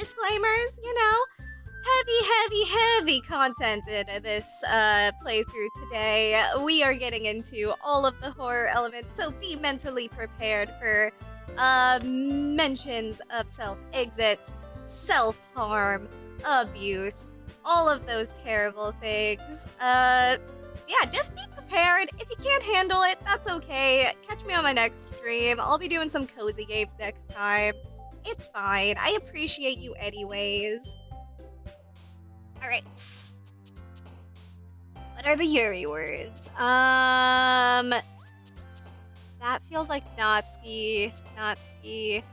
disclaimers, you know. Heavy content in this playthrough today. We are getting into all of the horror elements, so be mentally prepared for mentions of self-exit, self-harm, abuse, all of those terrible things. Yeah, just be prepared. If you can't handle it, that's okay. Catch me on my next stream. I'll be doing some cozy games next time. It's fine. I appreciate you anyways. Alright. What are the Yuri words? That feels like Natsuki. Natsuki.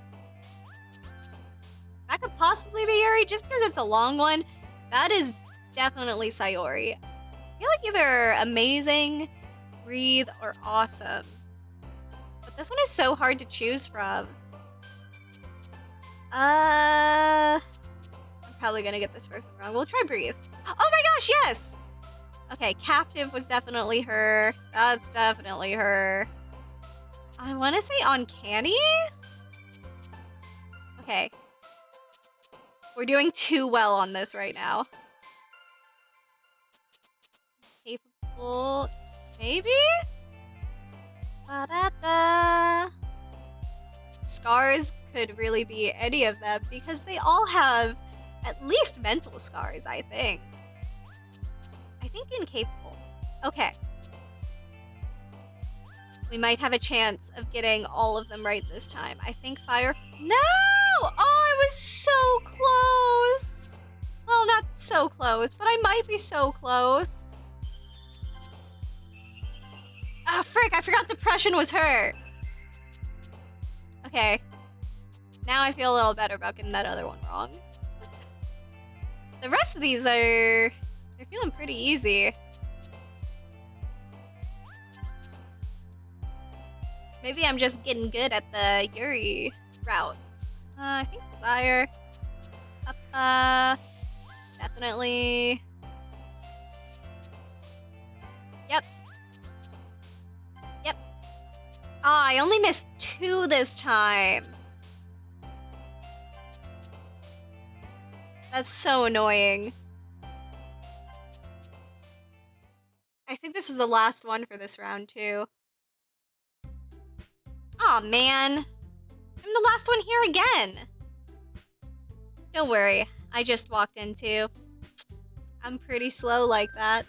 That could possibly be Yuri, just because it's a long one. That is definitely Sayori. I feel like either amazing, breathe, or awesome. But this one is so hard to choose from. I'm probably gonna get this first one wrong. We'll try breathe. Oh my gosh, yes! Okay, captive was definitely her. That's definitely her. I want to say uncanny? Okay. We're doing too well on this right now. Capable... maybe? Ba-da-da. Scars could really be any of them because they all have at least mental scars, I think. I think incapable. Okay. We might have a chance of getting all of them right this time. I think fire... No! Oh, I was so close! Well, not so close, but I might be so close. Ah, frick, I forgot depression was her. Okay. Now I feel a little better about getting that other one wrong. The rest of these are... they're feeling pretty easy. Maybe I'm just getting good at the Yuri route. I think desire. Definitely. Yep. Yep. Ah, I only missed 2 this time. That's so annoying. I think this is the last one for this round, too. Aw, man. I'm the last one here again. Don't worry, I just walked into. I'm pretty slow like that.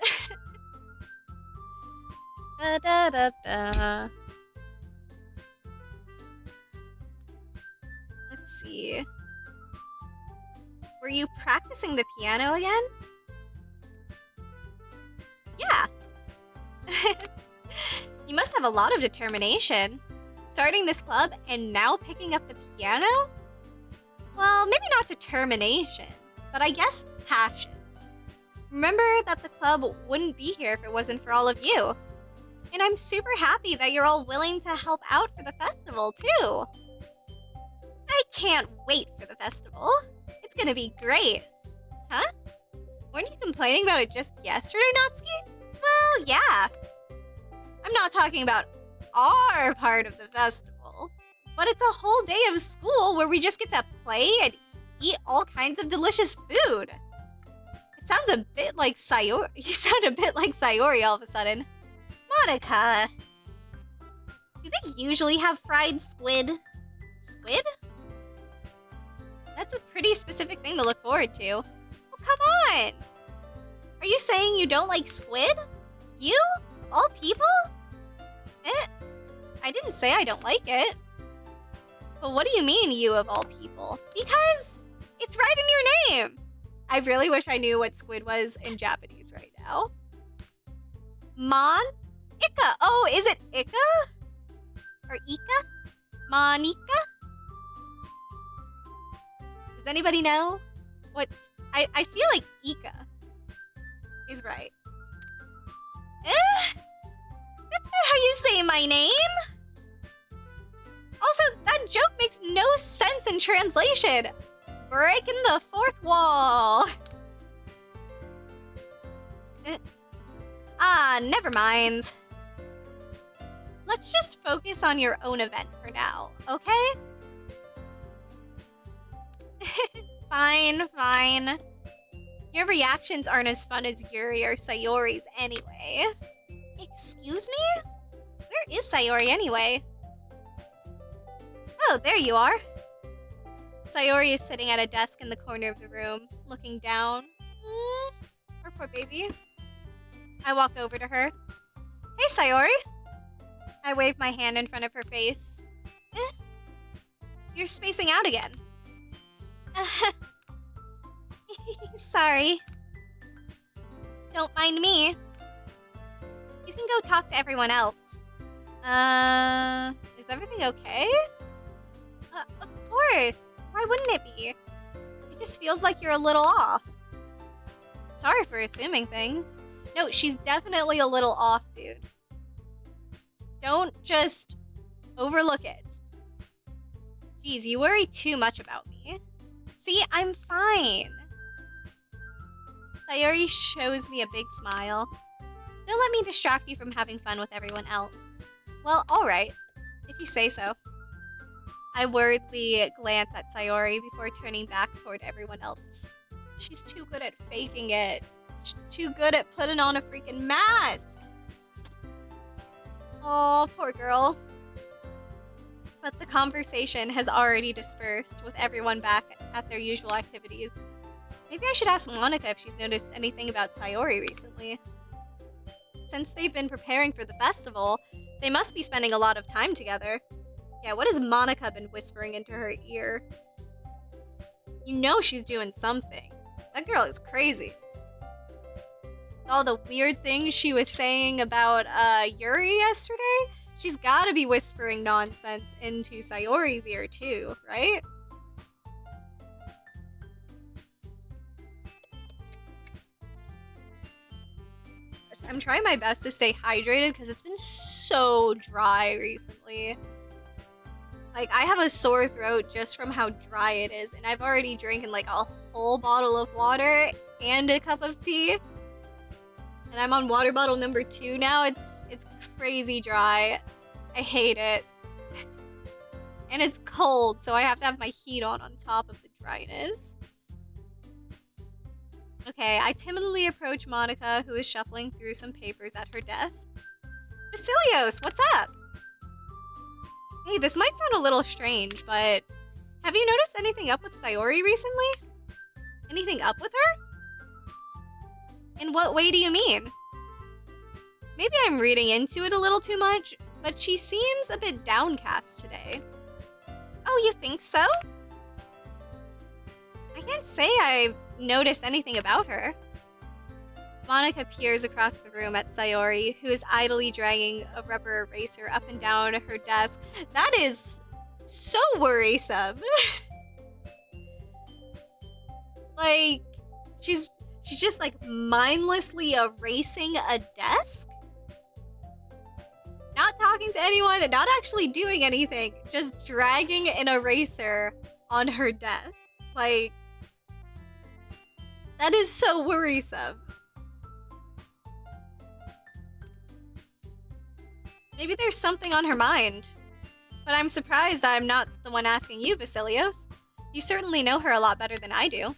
Da-da-da-da. Let's see. Were you practicing the piano again? Yeah. You must have a lot of determination. Starting this club and now picking up the piano? Well, maybe not determination, but I guess passion. Remember that the club wouldn't be here if it wasn't for all of you. And I'm super happy that you're all willing to help out for the festival, too. I can't wait for the festival. It's gonna be great. Huh? Weren't you complaining about it just yesterday, Natsuki? Well, yeah. I'm not talking about our part of the festival, but it's a whole day of school where we just get to play and eat all kinds of delicious food. It sounds a bit like Sayori. You sound a bit like Sayori all of a sudden. Monica. Do they usually have fried squid? Squid? That's a pretty specific thing to look forward to. Oh, come on! Are you saying you don't like squid? You? All people? I didn't say I don't like it. But what do you mean, you of all people? Because it's right in your name. I really wish I knew what squid was in Japanese right now. Mon? Ika. Oh, is it Ika? Or Ika? Monica? Does anybody know? What? I feel like Ika is right. That's not how you say my name! Also, that joke makes no sense in translation. Breaking the fourth wall. Never mind. Let's just focus on your own event for now, okay? Fine, fine. Your reactions aren't as fun as Yuri or Sayori's anyway. Excuse me? Where is Sayori anyway? Oh, there you are. Sayori is sitting at a desk in the corner of the room, looking down. Our poor baby. I walk over to her. Hey, Sayori. I wave my hand in front of her face. You're spacing out again. Sorry. Don't mind me. You can go talk to everyone else. Is everything okay? Of course. Why wouldn't it be? It just feels like you're a little off. Sorry for assuming things. No, she's definitely a little off, dude. Don't just overlook it. Jeez, you worry too much about me. See, I'm fine. Sayori shows me a big smile. Don't let me distract you from having fun with everyone else. Well, alright, if you say so. I worriedly glance at Sayori before turning back toward everyone else. She's too good at faking it. She's too good at putting on a freaking mask. Aw, poor girl. But the conversation has already dispersed, with everyone back at their usual activities. Maybe I should ask Monica if she's noticed anything about Sayori recently. Since they've been preparing for the festival, they must be spending a lot of time together. Yeah, what has Monica been whispering into her ear? You know she's doing something. That girl is crazy. All the weird things she was saying about Yuri yesterday, she's gotta be whispering nonsense into Sayori's ear too, right? I'm trying my best to stay hydrated because it's been so dry recently. Like, I have a sore throat just from how dry it is, and I've already drinking like a whole bottle of water and a cup of tea. And I'm on water bottle number 2 now. It's crazy dry. I hate it. And it's cold, so I have to have my heat on top of the dryness. Okay, I timidly approach Monica, who is shuffling through some papers at her desk. Vasilios, what's up? Hey, this might sound a little strange, but have you noticed anything up with Sayori recently? Anything up with her? In what way do you mean? Maybe I'm reading into it a little too much, but she seems a bit downcast today. Oh, you think so? I can't say I've noticed anything about her. Monica peers across the room at Sayori, who is idly dragging a rubber eraser up and down her desk. That is so worrisome. Like, she's just like mindlessly erasing a desk? Not talking to anyone and not actually doing anything, just dragging an eraser on her desk. Like, that is so worrisome. Maybe there's something on her mind. But I'm surprised I'm not the one asking you, Vasilios. You certainly know her a lot better than I do.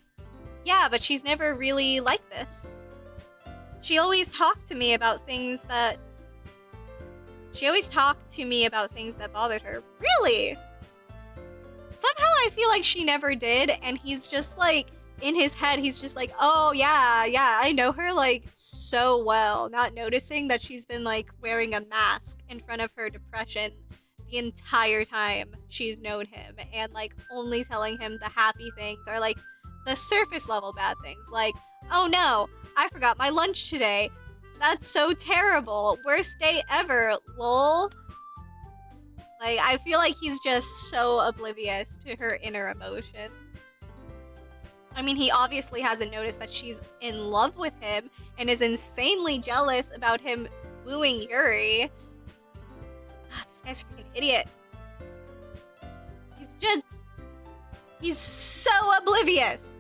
Yeah, but she's never really like this. She always talked to me about things that bothered her. Really? Somehow I feel like she never did, and he's just like, in his head, he's just like, oh yeah, I know her like so well, not noticing that she's been like wearing a mask in front of her depression the entire time she's known him, and like only telling him the happy things are like the surface level bad things, like, oh no, I forgot my lunch today. That's so terrible. Worst day ever, lol. Like, I feel like he's just so oblivious to her inner emotion. I mean, he obviously hasn't noticed that she's in love with him and is insanely jealous about him wooing Yuri. This guy's a freaking idiot. He's so oblivious.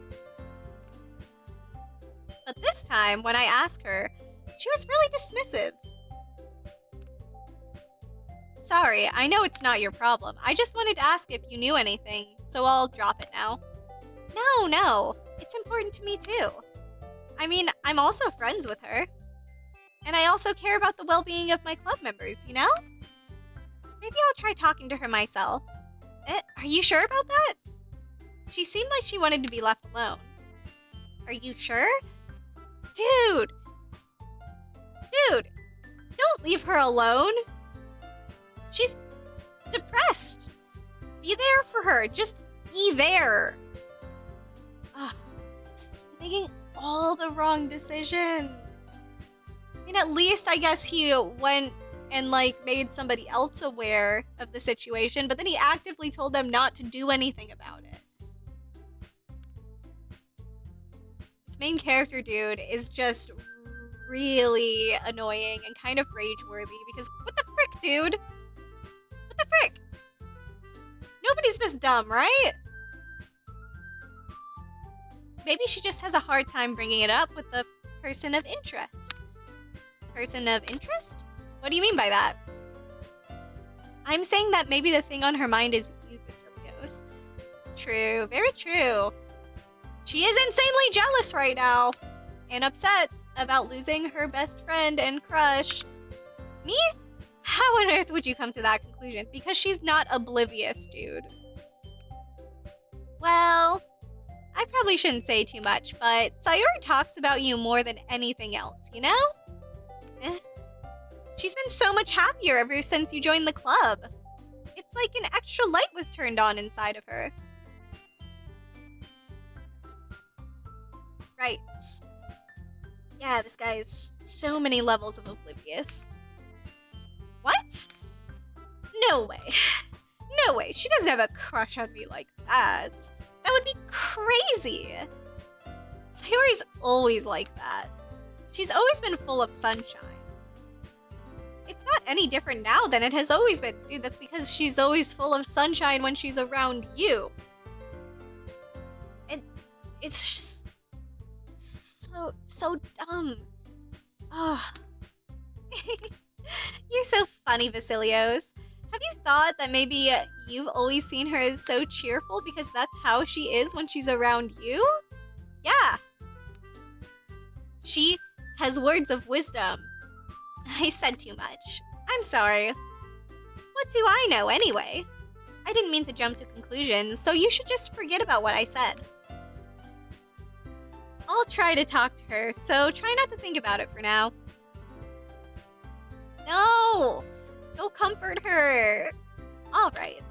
But this time, when I asked her, she was really dismissive. Sorry, I know it's not your problem. I just wanted to ask if you knew anything, so I'll drop it now. No. It's important to me too. I mean, I'm also friends with her. And I also care about the well-being of my club members, you know? Maybe I'll try talking to her myself. Are you sure about that? She seemed like she wanted to be left alone. Are you sure? Dude, don't leave her alone. She's depressed. Be there for her. Just be there. He's making all the wrong decisions. I mean, at least I guess he went and made somebody else aware of the situation, but then he actively told them not to do anything about it. This main character dude is just really annoying and kind of rage-worthy because what the frick, dude? What the frick? Nobody's this dumb, right? Maybe she just has a hard time bringing it up with the person of interest. Person of interest? What do you mean by that? I'm saying that maybe the thing on her mind is you, Basilios. True, very true. She is insanely jealous right now. And upset about losing her best friend and crush. Me? How on earth would you come to that conclusion? Because she's not oblivious, dude. Well, I probably shouldn't say too much, but Sayori talks about you more than anything else, you know? She's been so much happier ever since you joined the club. It's like an extra light was turned on inside of her. Right. Yeah, this guy is so many levels of oblivious. What? No way. No way. She doesn't have a crush on me like that. That would be crazy. Sayori's always like that. She's always been full of sunshine. It's not any different now than it has always been. Dude, that's because she's always full of sunshine when she's around you. And it's just so dumb. Oh. You're so funny, Vasilios. Have you thought that maybe you've always seen her as so cheerful because that's how she is when she's around you? Yeah. She has words of wisdom. I said too much. I'm sorry. What do I know anyway? I didn't mean to jump to conclusions, so you should just forget about what I said. I'll try to talk to her, so try not to think about it for now. No! Go comfort her! Alright.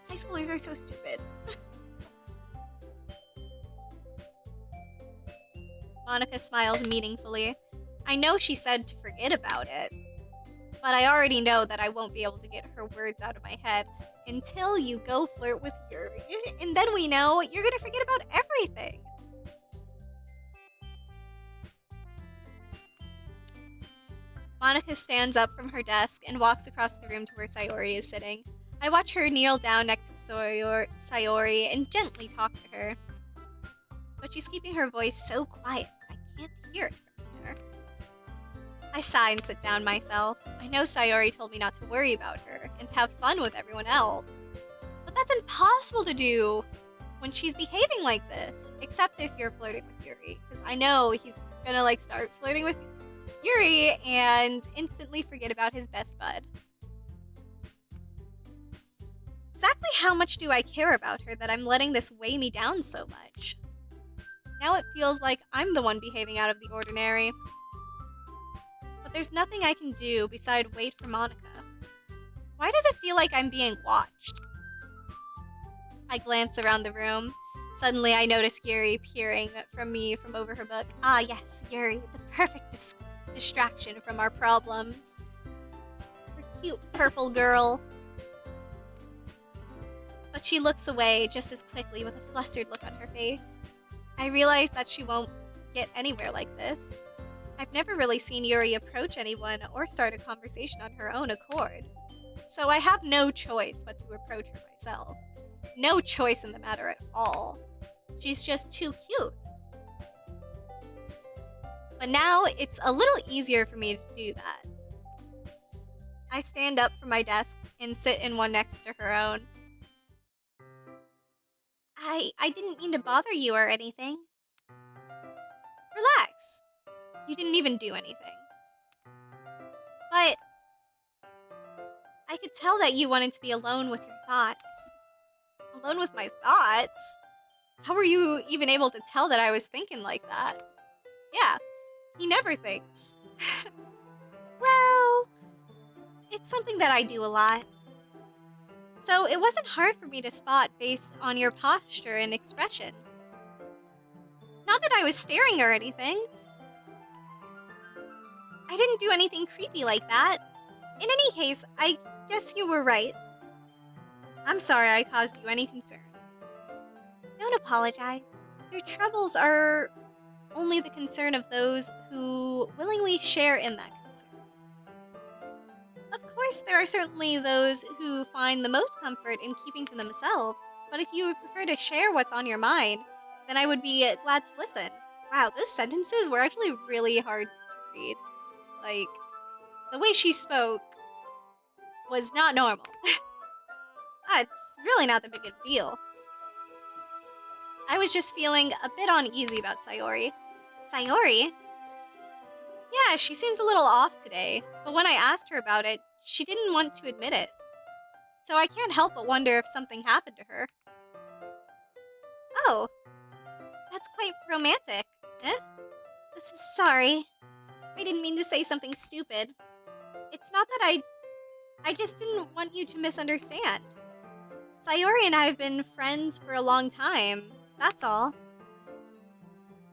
High schoolers are so stupid. Monica smiles meaningfully. I know she said to forget about it, but I already know that I won't be able to get her words out of my head until you go flirt with Yuri, and then we know you're gonna forget about everything. Monica stands up from her desk and walks across the room to where Sayori is sitting. I watch her kneel down next to Sayori and gently talk to her. But she's keeping her voice so quiet that I can't hear it from here. I sigh and sit down myself. I know Sayori told me not to worry about her and to have fun with everyone else. But that's impossible to do when she's behaving like this. Except if you're flirting with Yuri. Because I know he's gonna start flirting with Yuri and instantly forget about his best bud. Exactly how much do I care about her that I'm letting this weigh me down so much? Now it feels like I'm the one behaving out of the ordinary. But there's nothing I can do besides wait for Monica. Why does it feel like I'm being watched? I glance around the room. Suddenly I notice Yuri peering from me from over her book. Ah yes, Yuri, the perfect distraction from our problems. Her cute purple girl. But she looks away just as quickly with a flustered look on her face. I realize that she won't get anywhere like this. I've never really seen Yuri approach anyone or start a conversation on her own accord. So I have no choice but to approach her myself. No choice in the matter at all. She's just too cute. But now it's a little easier for me to do that. I stand up from my desk and sit in one next to her own. I didn't mean to bother you or anything. Relax. You didn't even do anything. But I could tell that you wanted to be alone with your thoughts. Alone with my thoughts? How were you even able to tell that I was thinking like that? Yeah, he never thinks. Well, it's something that I do a lot. So it wasn't hard for me to spot based on your posture and expression. Not that I was staring or anything. I didn't do anything creepy like that. In any case, I guess you were right. I'm sorry I caused you any concern. Don't apologize. Your troubles are only the concern of those who willingly share in that concern. Of course, there are certainly those who find the most comfort in keeping to themselves, but if you would prefer to share what's on your mind, then I would be glad to listen. Wow, those sentences were actually really hard to read. Like, the way she spoke was not normal. It's really not that big a deal. I was just feeling a bit uneasy about Sayori. Sayori? Yeah, she seems a little off today, but when I asked her about it, she didn't want to admit it. So I can't help but wonder if something happened to her. Oh, that's quite romantic. Eh? Sorry. I didn't mean to say something stupid. It's not that I just didn't want you to misunderstand. Sayori and I have been friends for a long time, that's all.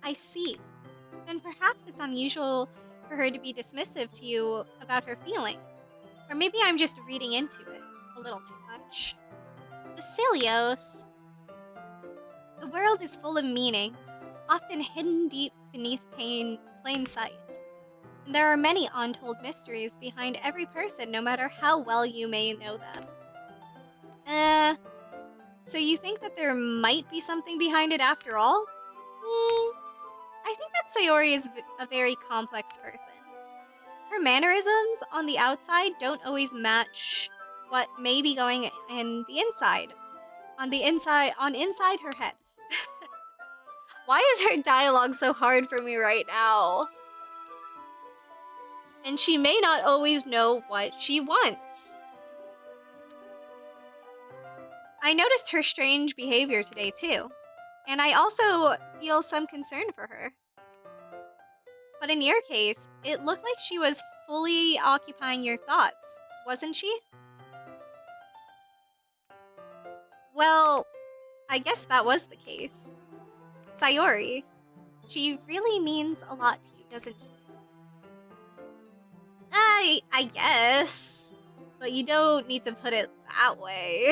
I see. Then perhaps it's unusual for her to be dismissive to you about her feelings. Or maybe I'm just reading into it a little too much. Basilios. The world is full of meaning, often hidden deep beneath plain sight. And there are many untold mysteries behind every person, no matter how well you may know them. So you think that there might be something behind it after all? I think that Sayori is a very complex person. Her mannerisms on the outside don't always match what may be going in the inside. On inside her head. Why is her dialogue so hard for me right now? And she may not always know what she wants. I noticed her strange behavior today too, and I also feel some concern for her. But in your case, it looked like she was fully occupying your thoughts, wasn't she? Well, I guess that was the case. Sayori, she really means a lot to you, doesn't she? I guess, but you don't need to put it that way.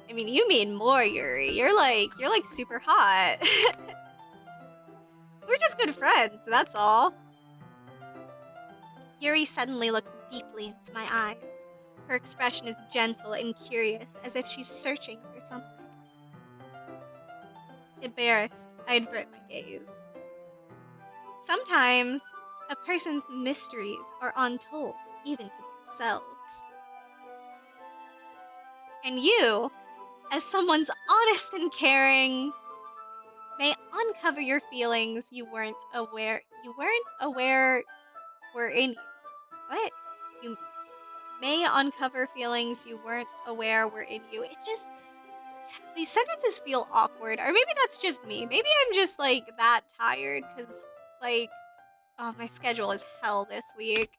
I mean, you mean more, Yuri. You're like super hot. We're just good friends, that's all. Yuri suddenly looks deeply into my eyes. Her expression is gentle and curious, as if she's searching for something. Embarrassed, I avert my gaze. Sometimes, a person's mysteries are untold, even to themselves. And you, as someone's honest and caring, may uncover your feelings you weren't aware were in you. What? You may uncover feelings you weren't aware were in you. It just... These sentences feel awkward. Or maybe that's just me. Maybe I'm just, like, that tired, because, like... Oh, my schedule is hell this week.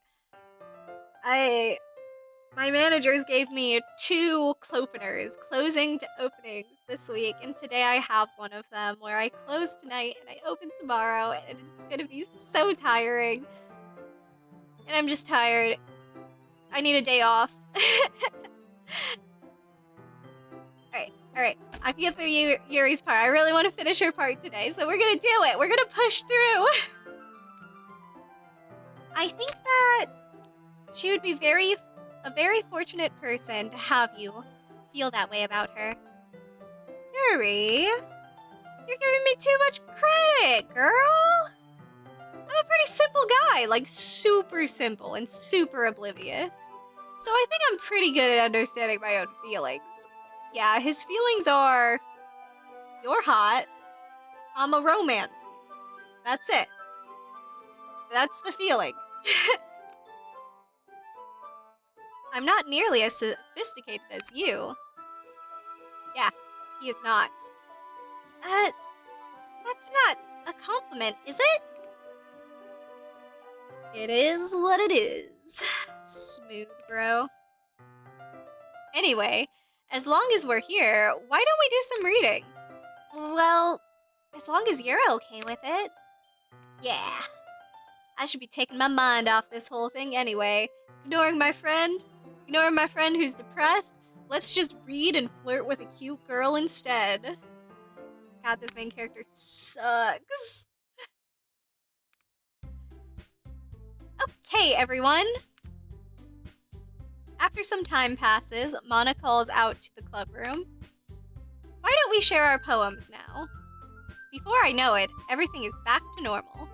My managers gave me 2 clopeners, closing to openings this week, and today I have one of them where I close tonight and I open tomorrow, and it's gonna be so tiring. And I'm just tired. I need a day off. Alright. I can get through Yuri's part. I really want to finish her part today, so we're gonna do it. We're gonna push through. I think that she would be a very fortunate person to have you feel that way about her. Yuri, you're giving me too much credit, girl. I'm a pretty simple guy, like super simple and super oblivious. So I think I'm pretty good at understanding my own feelings. Yeah, his feelings are You're hot. I'm a romance. That's it. That's the feeling. I'm not nearly as sophisticated as you. Yeah, he is not. That's not a compliment, is it? It is what it is. Smooth, bro. Anyway, as long as we're here, why don't we do some reading? Well, as long as you're okay with it. Yeah. I should be taking my mind off this whole thing anyway. Ignoring my friend who's depressed. Let's just read and flirt with a cute girl instead. God, this main character sucks. Okay, everyone. After some time passes, Mana calls out to the club room. Why don't we share our poems now? Before I know it, everything is back to normal.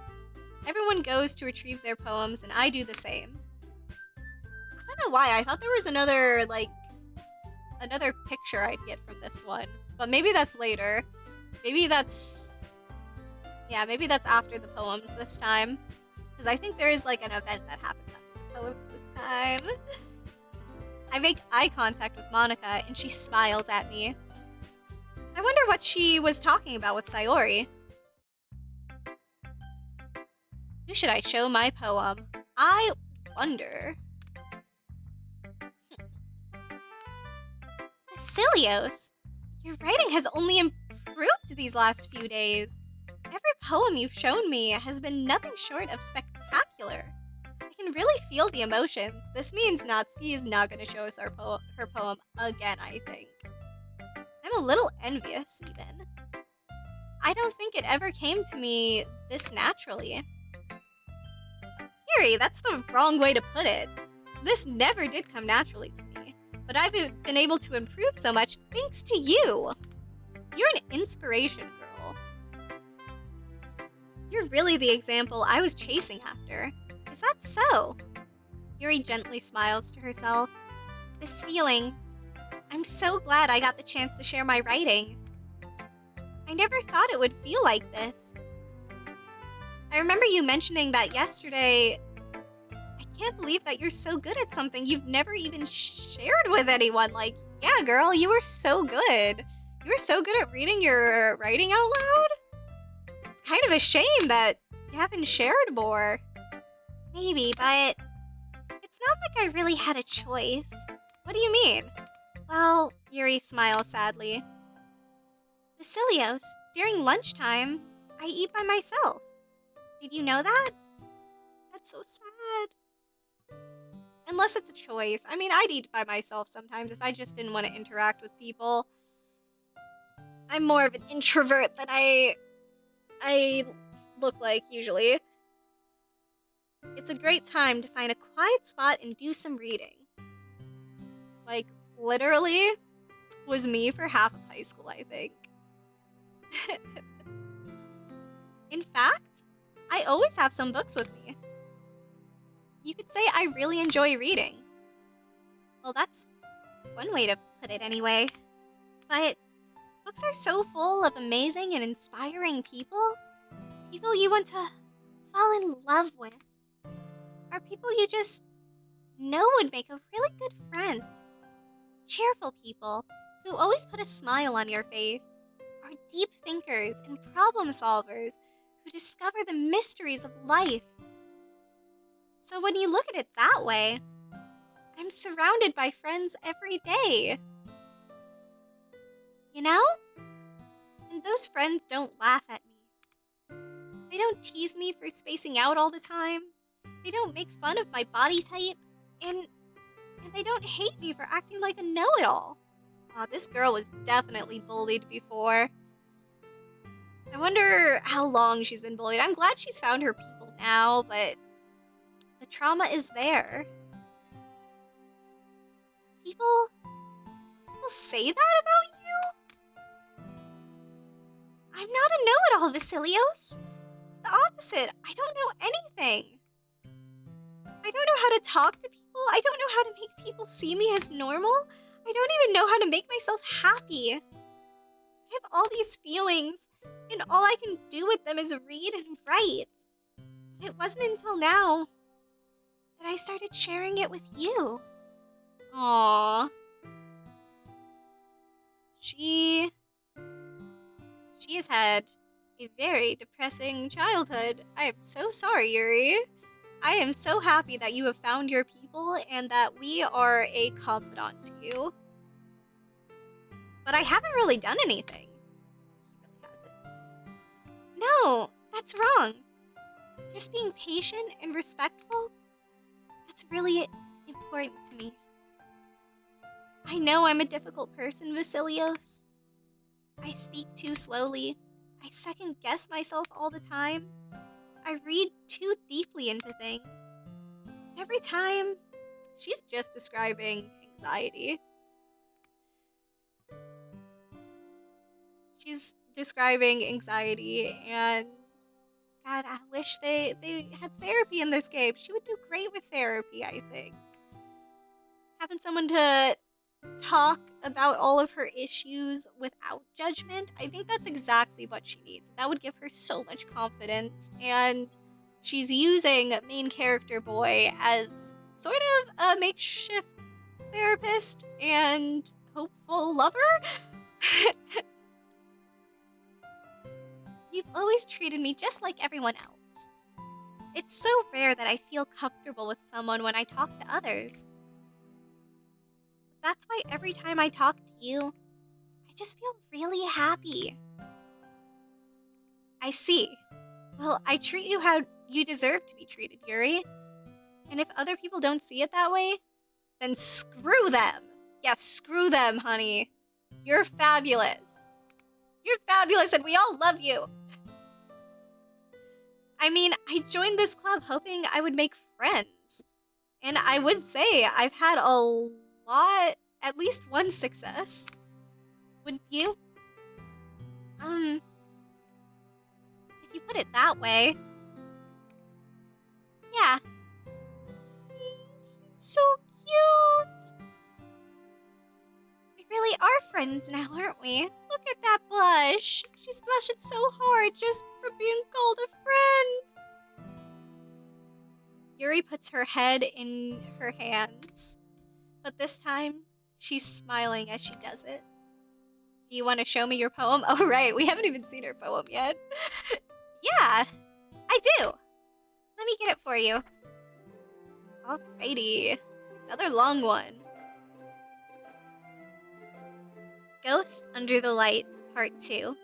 Everyone goes to retrieve their poems, and I do the same. I don't know why, I thought there was another picture I'd get from this one. But maybe that's later. Maybe that's after the poems this time. Because I think there is like an event that happens after the poems this time. I make eye contact with Monica, and she smiles at me. I wonder what she was talking about with Sayori. Who should I show my poem? I wonder. Vasilios, your writing has only improved these last few days. Every poem you've shown me has been nothing short of spectacular. I can really feel the emotions. This means Natsuki is not going to show us her poem again, I think. I'm a little envious, even. I don't think it ever came to me this naturally. Yuri, that's the wrong way to put it. This never did come naturally to me, but I've been able to improve so much thanks to you. You're an inspiration, girl. You're really the example I was chasing after. Is that so? Yuri gently smiles to herself. This feeling, I'm so glad I got the chance to share my writing. I never thought it would feel like this. I remember you mentioning that yesterday. I can't believe that you're so good at something you've never even shared with anyone. Like, yeah, girl, you were so good. You were so good at reading your writing out loud. It's kind of a shame that you haven't shared more. Maybe, but it's not like I really had a choice. What do you mean? Well, Yuri smiles sadly. Vasilios, during lunchtime, I eat by myself. Did you know that? That's so sad. Unless it's a choice. I mean, I'd eat by myself sometimes if I just didn't want to interact with people. I'm more of an introvert than I look like usually. It's a great time to find a quiet spot and do some reading. Like, literally, was me for half of high school, I think. In fact, I always have some books with me. You could say I really enjoy reading. Well, that's one way to put it anyway. But books are so full of amazing and inspiring people. People you want to fall in love with. Or people you just know would make a really good friend. Cheerful people who always put a smile on your face. Are deep thinkers and problem solvers who discover the mysteries of life. So when you look at it that way, I'm surrounded by friends every day. You know? And those friends don't laugh at me. They don't tease me for spacing out all the time. They don't make fun of my body type. And they don't hate me for acting like a know-it-all. Aw, this girl was definitely bullied before. I wonder how long she's been bullied. I'm glad she's found her people now, but the trauma is there. People say that about you? I'm not a know-it-all, Vasilios. It's the opposite. I don't know anything. I don't know how to talk to people. I don't know how to make people see me as normal. I don't even know how to make myself happy. I have all these feelings, and all I can do with them is read and write. But it wasn't until now that I started sharing it with you. Aww. She has had a very depressing childhood. I am so sorry, Yuri. I am so happy that you have found your people and that we are a confidant to you. But I haven't really done anything. He really hasn't. No, that's wrong. Just being patient and respectful, that's really important to me. I know I'm a difficult person, Vasilios. I speak too slowly. I second-guess myself all the time. I read too deeply into things. Every time, she's just describing anxiety. She's describing anxiety, and God, I wish they had therapy in this game. She would do great with therapy, I think. Having someone to talk about all of her issues without judgment, I think that's exactly what she needs. That would give her so much confidence, and she's using main character boy as sort of a makeshift therapist and hopeful lover. You've always treated me just like everyone else. It's so rare that I feel comfortable with someone when I talk to others. That's why every time I talk to you, I just feel really happy. I see. Well, I treat you how you deserve to be treated, Yuri. And if other people don't see it that way, then screw them. Yeah, screw them, honey. You're fabulous. You're fabulous and we all love you. I mean, I joined this club hoping I would make friends. And I would say I've had a lot, at least one success. Wouldn't you? If you put it that way. Yeah. So cute! We really are friends now, aren't we? Look at that blush! She's blushing so hard just for being called a friend! Yuri puts her head in her hands, but this time, she's smiling as she does it. Do you want to show me your poem? Oh right, we haven't even seen her poem yet. Yeah, I do! Let me get it for you. Alrighty, another long one. Ghost Under the Light, Part 2.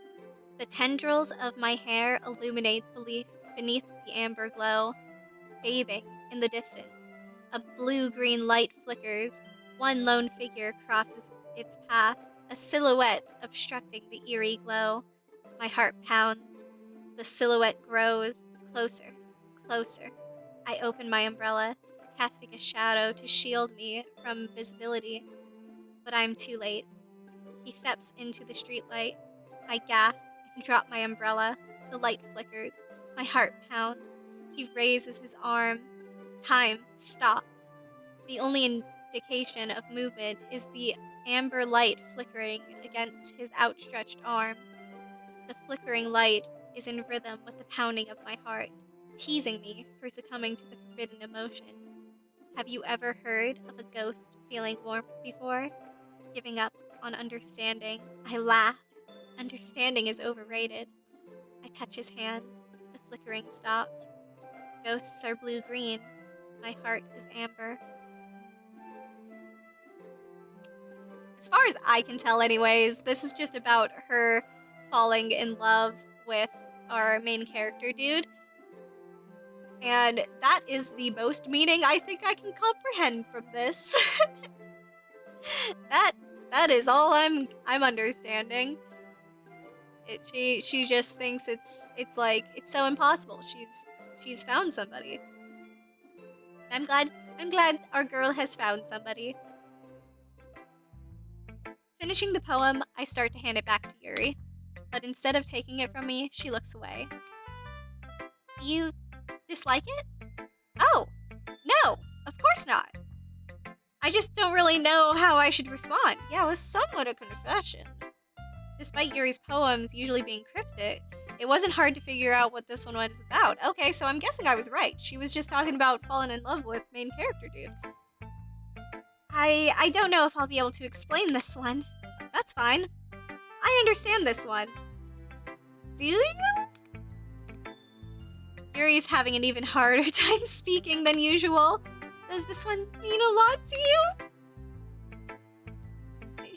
The tendrils of my hair illuminate beneath the amber glow. Bathing in the distance, a blue-green light flickers. One lone figure crosses its path, a silhouette obstructing the eerie glow. My heart pounds. The silhouette grows closer, closer. I open my umbrella, casting a shadow to shield me from visibility. But I'm too late. He steps into the streetlight. I gasp and drop my umbrella. The light flickers. My heart pounds. He raises his arm. Time stops. The only indication of movement is the amber light flickering against his outstretched arm. The flickering light is in rhythm with the pounding of my heart, teasing me for succumbing to the forbidden emotion. Have you ever heard of a ghost feeling warmth before? Giving up on understanding. I laugh. Understanding is overrated. I touch his hand. The flickering stops. Ghosts are blue-green. My heart is amber. As far as I can tell anyways, this is just about her falling in love with our main character dude. And that is the most meaning I think I can comprehend from this. That is all I'm understanding. She just thinks it's like it's so impossible. She's found somebody. I'm glad our girl has found somebody. Finishing the poem, I start to hand it back to Yuri, but instead of taking it from me, she looks away. You dislike it? Oh, no, of course not. I just don't really know how I should respond. Yeah, it was somewhat a confession. Despite Yuri's poems usually being cryptic, it wasn't hard to figure out what this one was about. Okay, so I'm guessing I was right. She was just talking about falling in love with main character dude. I don't know if I'll be able to explain this one. That's fine. I understand this one. Do you? Yuri's having an even harder time speaking than usual. Does this one mean a lot to you?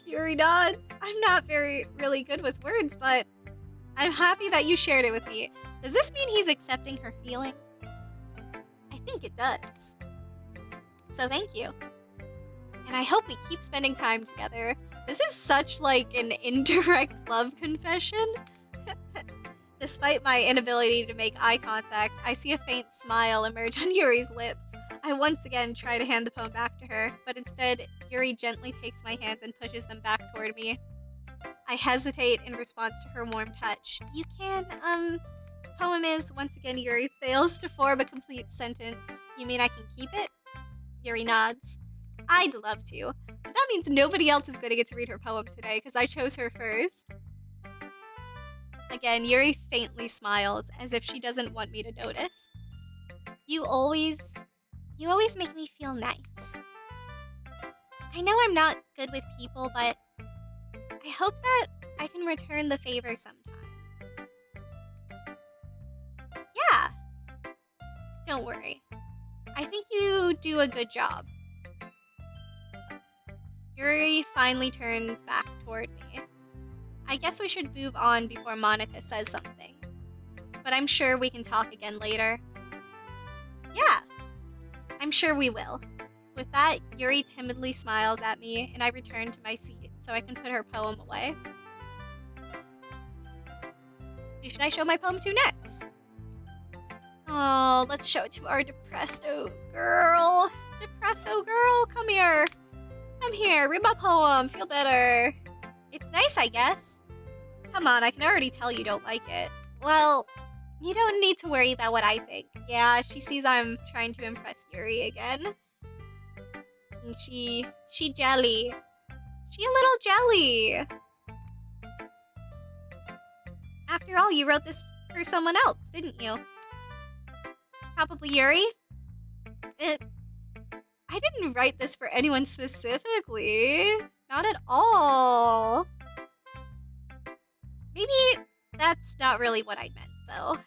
Yuri nods. I'm not really good with words, but I'm happy that you shared it with me. Does this mean he's accepting her feelings? I think it does. So thank you. And I hope we keep spending time together. This is such like an indirect love confession. Despite my inability to make eye contact, I see a faint smile emerge on Yuri's lips. I once again try to hand the poem back to her, but instead, Yuri gently takes my hands and pushes them back toward me. I hesitate in response to her warm touch. You can, poem is, once again, Yuri fails to form a complete sentence. You mean I can keep it? Yuri nods. I'd love to. But that means nobody else is going to get to read her poem today, because I chose her first. Again, Yuri faintly smiles, as if she doesn't want me to notice. You always make me feel nice. I know I'm not good with people, but I hope that I can return the favor sometime. Yeah. Don't worry. I think you do a good job. Yuri finally turns back toward me. I guess we should move on before Monica says something. But I'm sure we can talk again later. Yeah, I'm sure we will. With that, Yuri timidly smiles at me, and I return to my seat so I can put her poem away. Who should I show my poem to next? Oh, let's show it to our Depresto girl. Depresso girl, come here. Come here, read my poem, feel better. It's nice, I guess. Come on, I can already tell you don't like it. Well, you don't need to worry about what I think. Yeah, she sees I'm trying to impress Yuri again. And she jelly. She a little jelly. After all, you wrote this for someone else, didn't you? Probably Yuri? I didn't write this for anyone specifically. Not at all. Maybe that's not really what I meant, though.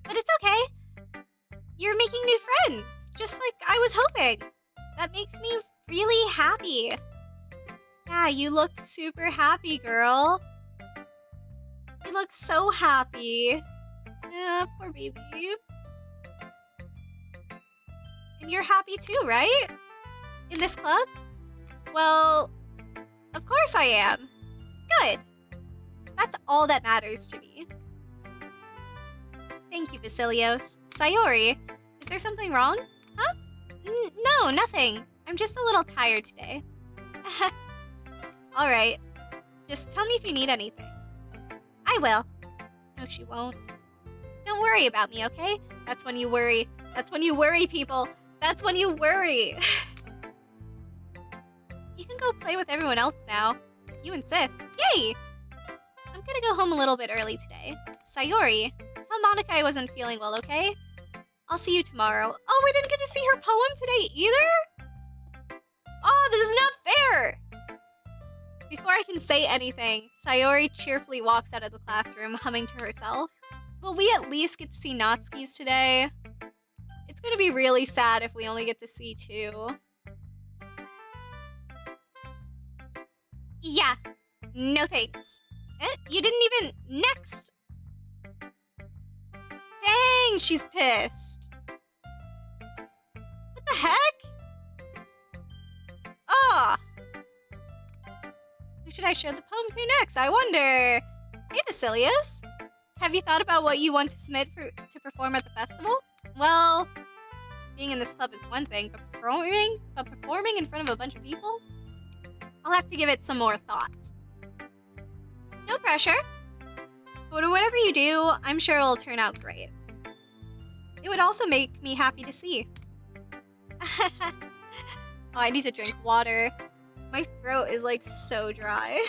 But it's okay. You're making new friends, just like I was hoping. That makes me really happy. Yeah, you look super happy, girl. You look so happy. Yeah, poor baby. And you're happy too, right? In this club? Well, of course I am. Good. That's all that matters to me. Thank you, Vasilios. Sayori, is there something wrong? Huh? No, nothing. I'm just a little tired today. Alright. Just tell me if you need anything. I will. No, she won't. Don't worry about me, okay? That's when you worry. That's when you worry, people. That's when you worry. You can go play with everyone else now. If you insist. Yay! I'm gonna go home a little bit early today. Sayori, tell Monica I wasn't feeling well, okay? I'll see you tomorrow. Oh, we didn't get to see her poem today either? Oh, this is not fair! Before I can say anything, Sayori cheerfully walks out of the classroom, humming to herself. Will we at least get to see Natsuki's today? It's gonna be really sad if we only get to see two. Yeah, no thanks. You didn't even... Next! Dang, she's pissed. What the heck? Ah! Who should I show the poem to next? I wonder... Hey, Vasilios. Have you thought about what you want to submit to perform at the festival? Well, being in this club is one thing, but performing in front of a bunch of people? I'll have to give it some more thought. No pressure. But whatever you do, I'm sure it'll turn out great. It would also make me happy to see. Oh, I need to drink water. My throat is like so dry.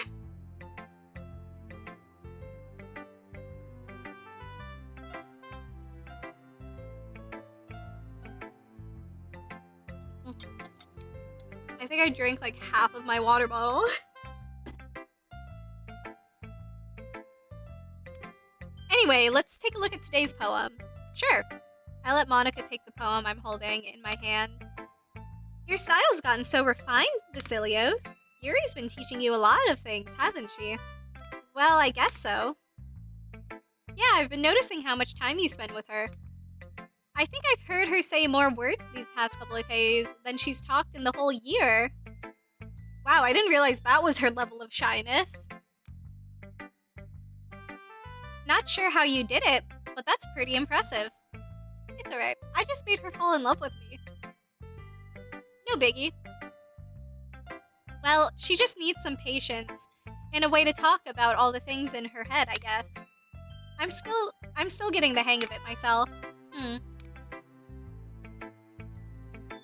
I think I drank like half of my water bottle. Anyway, let's take a look at today's poem. Sure. I let Monica take the poem I'm holding in my hands. Your style's gotten so refined, Vasilios. Yuri's been teaching you a lot of things, hasn't she? Well, I guess so. Yeah, I've been noticing how much time you spend with her. I think I've heard her say more words these past couple of days than she's talked in the whole year. Wow, I didn't realize that was her level of shyness. Not sure how you did it, but that's pretty impressive. It's alright, I just made her fall in love with me. No biggie. Well, she just needs some patience and a way to talk about all the things in her head, I guess. I'm still getting the hang of it myself.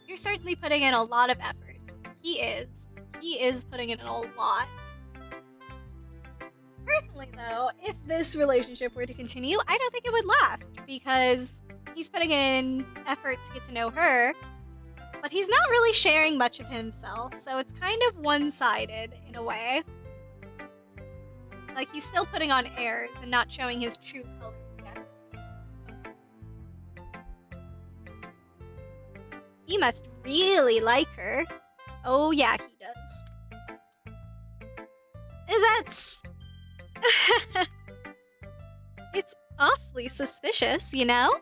You're certainly putting in a lot of effort. He is putting in a lot. Personally, though, if this relationship were to continue, I don't think it would last, because he's putting in effort to get to know her, but he's not really sharing much of himself, so it's kind of one-sided in a way. Like, he's still putting on airs and not showing his true colors yet. He must really like her. Oh yeah, he does. That's... It's awfully suspicious, you know?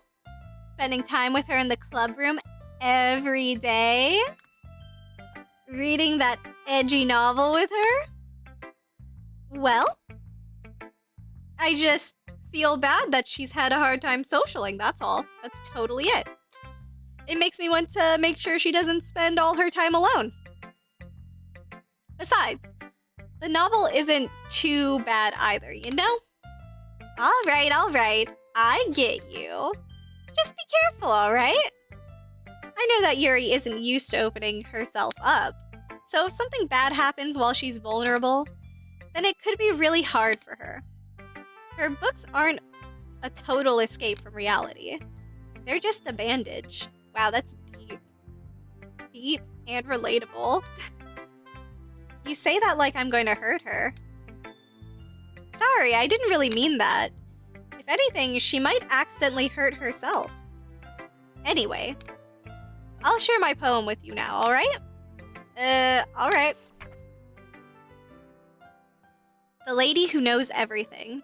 Spending time with her in the club room every day. Reading that edgy novel with her. Well, I just feel bad that she's had a hard time socialing, that's all. That's totally it. It makes me want to make sure she doesn't spend all her time alone. Besides, the novel isn't too bad either, you know? Alright, I get you. Just be careful, alright? I know that Yuri isn't used to opening herself up, so if something bad happens while she's vulnerable, then it could be really hard for her. Her books aren't a total escape from reality. They're just a bandage. Wow, that's deep. Deep and relatable. You say that like I'm going to hurt her. Sorry, I didn't really mean that. If anything, she might accidentally hurt herself. Anyway, I'll share my poem with you now, alright? Alright. The Lady Who Knows Everything.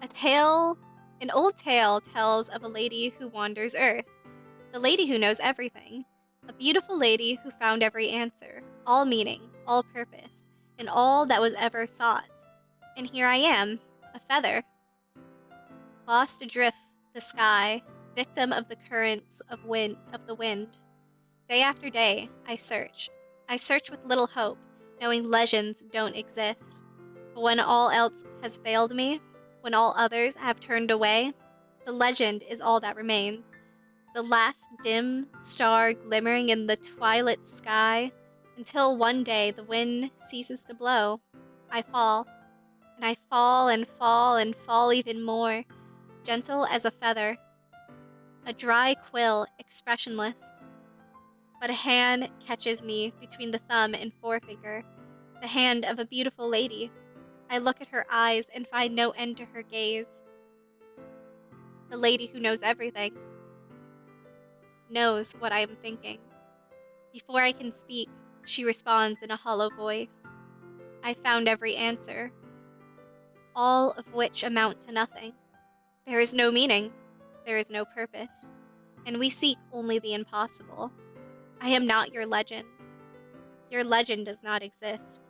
An old tale tells of a lady who wanders Earth. The lady who knows everything. A beautiful lady who found every answer, all meaning, all purpose, and all that was ever sought. And here I am, a feather. Lost adrift the sky, victim of the currents of the wind. Day after day, I search. I search with little hope, knowing legends don't exist. But when all else has failed me, when all others have turned away, the legend is all that remains. The last dim star glimmering in the twilit sky, until one day the wind ceases to blow. I fall, and I fall and fall and fall even more, gentle as a feather, a dry quill, expressionless. But a hand catches me between the thumb and forefinger, the hand of a beautiful lady. I look at her eyes and find no end to her gaze. The lady who knows everything. Knows what I am thinking. Before I can speak, she responds in a hollow voice. I found every answer, all of which amount to nothing. There is no meaning, there is no purpose, and we seek only the impossible. I am not your legend. Your legend does not exist.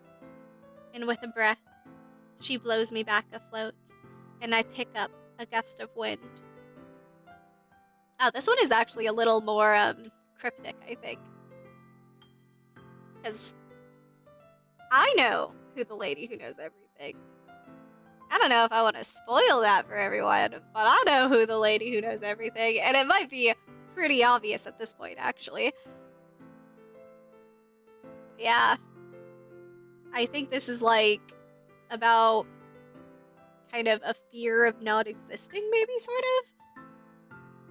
And with a breath, she blows me back afloat, and I pick up a gust of wind. Oh, this one is actually a little more cryptic, I think. Because I know who the lady who knows everything. I don't know if I want to spoil that for everyone, but I know who the lady who knows everything, and it might be pretty obvious at this point, actually. Yeah. I think this is like about kind of a fear of not existing, maybe, sort of?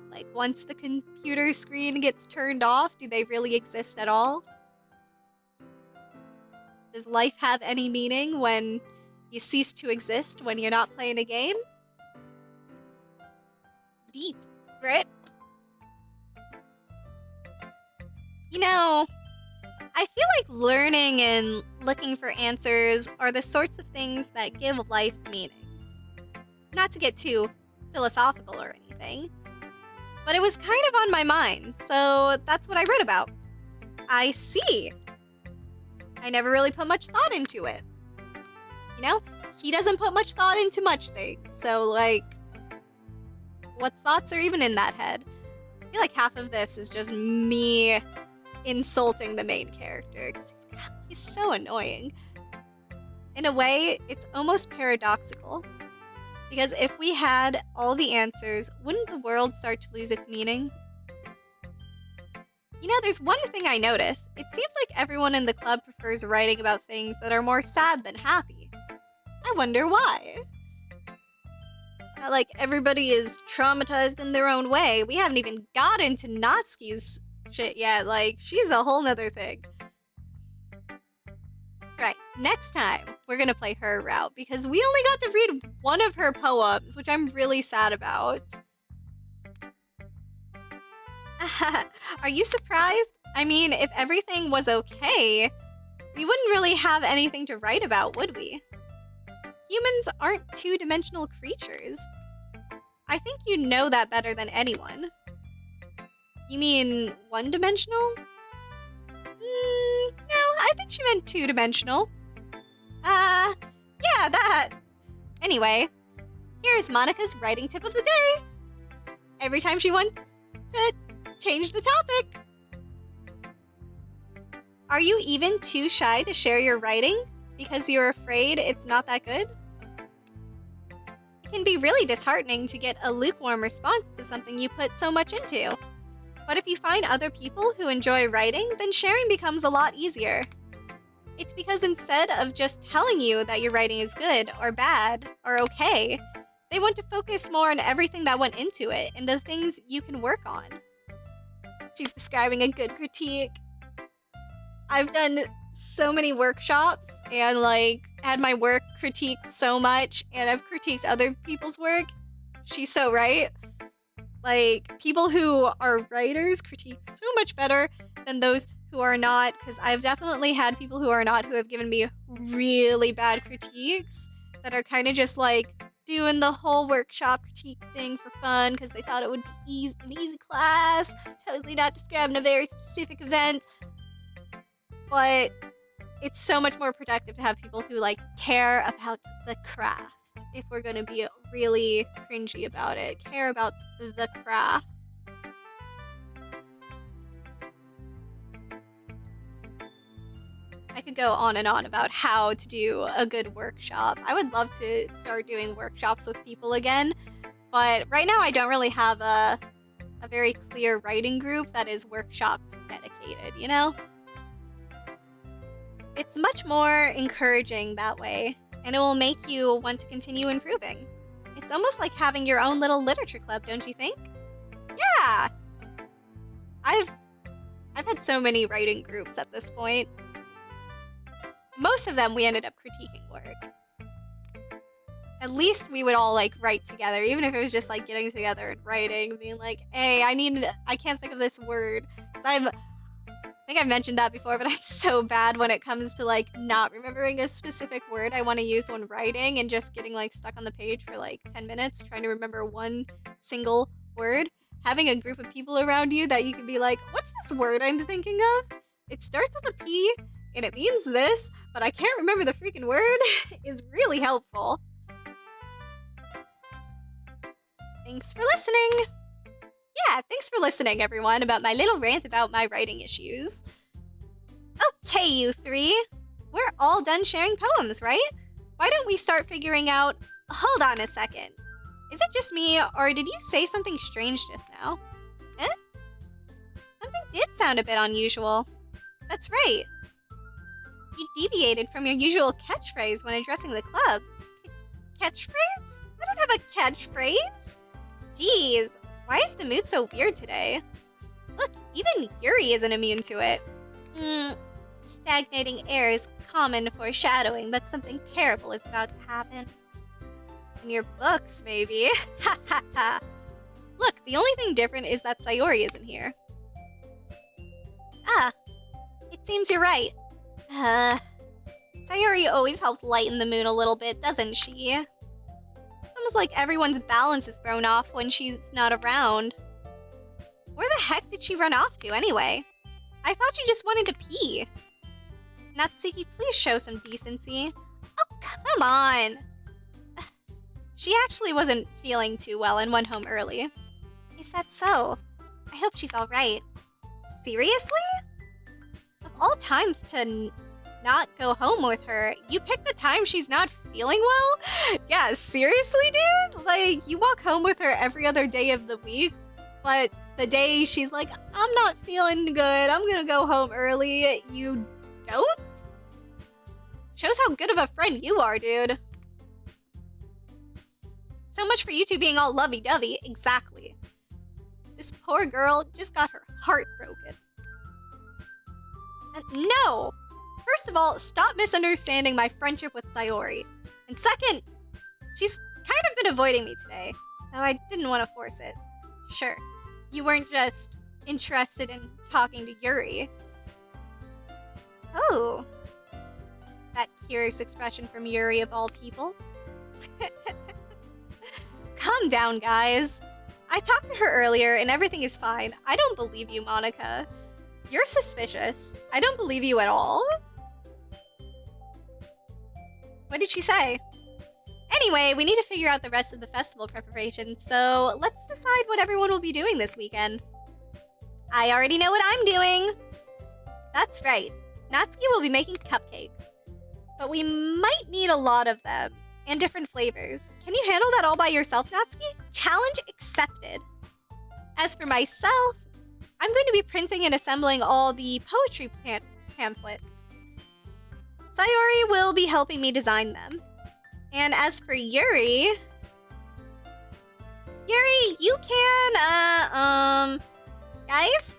Like, once the computer screen gets turned off, do they really exist at all? Does life have any meaning when you cease to exist when you're not playing a game? Deep, right? You know, I feel like learning and looking for answers are the sorts of things that give life meaning. Not to get too philosophical or anything, but it was kind of on my mind, so that's what I wrote about. I see. I never really put much thought into it. You know, he doesn't put much thought into much things, so like, what thoughts are even in that head? I feel like half of this is just me insulting the main character, because he's so annoying. In a way, it's almost paradoxical. Because if we had all the answers, wouldn't the world start to lose its meaning? You know, there's one thing I notice. It seems like everyone in the club prefers writing about things that are more sad than happy. I wonder why. It's not like everybody is traumatized in their own way. We haven't even got into Natsuki's shit yet. Like, she's a whole nother thing. Right, next time, we're gonna play her route, because we only got to read one of her poems, which I'm really sad about. Are you surprised? I mean, if everything was okay, we wouldn't really have anything to write about, would we? Humans aren't two-dimensional creatures. I think you know that better than anyone. You mean one-dimensional? No, I think she meant two-dimensional. Yeah, that. Anyway, here's Monica's writing tip of the day. Every time she wants to change the topic. Are you even too shy to share your writing because you're afraid it's not that good? It can be really disheartening to get a lukewarm response to something you put so much into. But if you find other people who enjoy writing, then sharing becomes a lot easier. It's because instead of just telling you that your writing is good or bad or okay, they want to focus more on everything that went into it and the things you can work on. She's describing a good critique. I've done so many workshops and like had my work critiqued so much, and I've critiqued other people's work. She's so right. Like, people who are writers critique so much better than those who are not, because I've definitely had people who are not who have given me really bad critiques that are kind of just like doing the whole workshop critique thing for fun because they thought it would be an easy class, totally not describing a very specific event. But it's so much more productive to have people who like care about the craft. If we're gonna be really cringy about it, care about the craft. I could go on and on about how to do a good workshop. I would love to start doing workshops with people again, but right now I don't really have a very clear writing group that is workshop dedicated, you know? It's much more encouraging that way, and it will make you want to continue improving. It's almost like having your own little literature club, don't you think? Yeah! I've had so many writing groups at this point. Most of them we ended up critiquing work. At least we would all like write together, even if it was just like getting together and writing, being like, hey, I can't think of this word. I think I've mentioned that before, but I'm so bad when it comes to like not remembering a specific word I want to use when writing and just getting like stuck on the page for like 10 minutes trying to remember one single word. Having a group of people around you that you can be like, what's this word I'm thinking of? It starts with a P and it means this, but I can't remember the freaking word is really helpful. Thanks for listening. Yeah, thanks for listening, everyone, about my little rant about my writing issues. Okay, you three. We're all done sharing poems, right? Why don't we start figuring out... Hold on a second. Is it just me, or did you say something strange just now? Eh? Something did sound a bit unusual. That's right. You deviated from your usual catchphrase when addressing the club. Catchphrase? I don't have a catchphrase. Jeez. Why is the mood so weird today? Look, even Yuri isn't immune to it. stagnating air is common foreshadowing that something terrible is about to happen. In your books, maybe. Ha ha ha. Look, the only thing different is that Sayori isn't here. Ah, it seems you're right. Sayori always helps lighten the mood a little bit, doesn't she? It's almost like everyone's balance is thrown off when she's not around. Where the heck did she run off to, anyway? I thought you just wanted to pee. Natsuki, please show some decency. Oh, come on! She actually wasn't feeling too well and went home early. Is that so? I hope she's alright. Seriously? Of all times to not go home with her, you picked the time she's not feeling well? Yeah, seriously, dude? Like, you walk home with her every other day of the week, but the day she's like, I'm not feeling good, I'm gonna go home early, you don't? Shows how good of a friend you are, dude. So much for you two being all lovey-dovey. Exactly. This poor girl just got her heart broken. And no! First of all, stop misunderstanding my friendship with Sayori. And second, she's kind of been avoiding me today, so I didn't want to force it. Sure, you weren't just interested in talking to Yuri. Oh. That curious expression from Yuri of all people. Calm down, guys. I talked to her earlier and everything is fine. I don't believe you, Monica. You're suspicious. I don't believe you at all. What did she say? Anyway, we need to figure out the rest of the festival preparations, so let's decide what everyone will be doing this weekend. I already know what I'm doing. That's right. Natsuki will be making cupcakes. But we might need a lot of them. And different flavors. Can you handle that all by yourself, Natsuki? Challenge accepted. As for myself, I'm going to be printing and assembling all the poetry pamphlets. Sayori will be helping me design them. And as for Yuri... Yuri, you can, guys?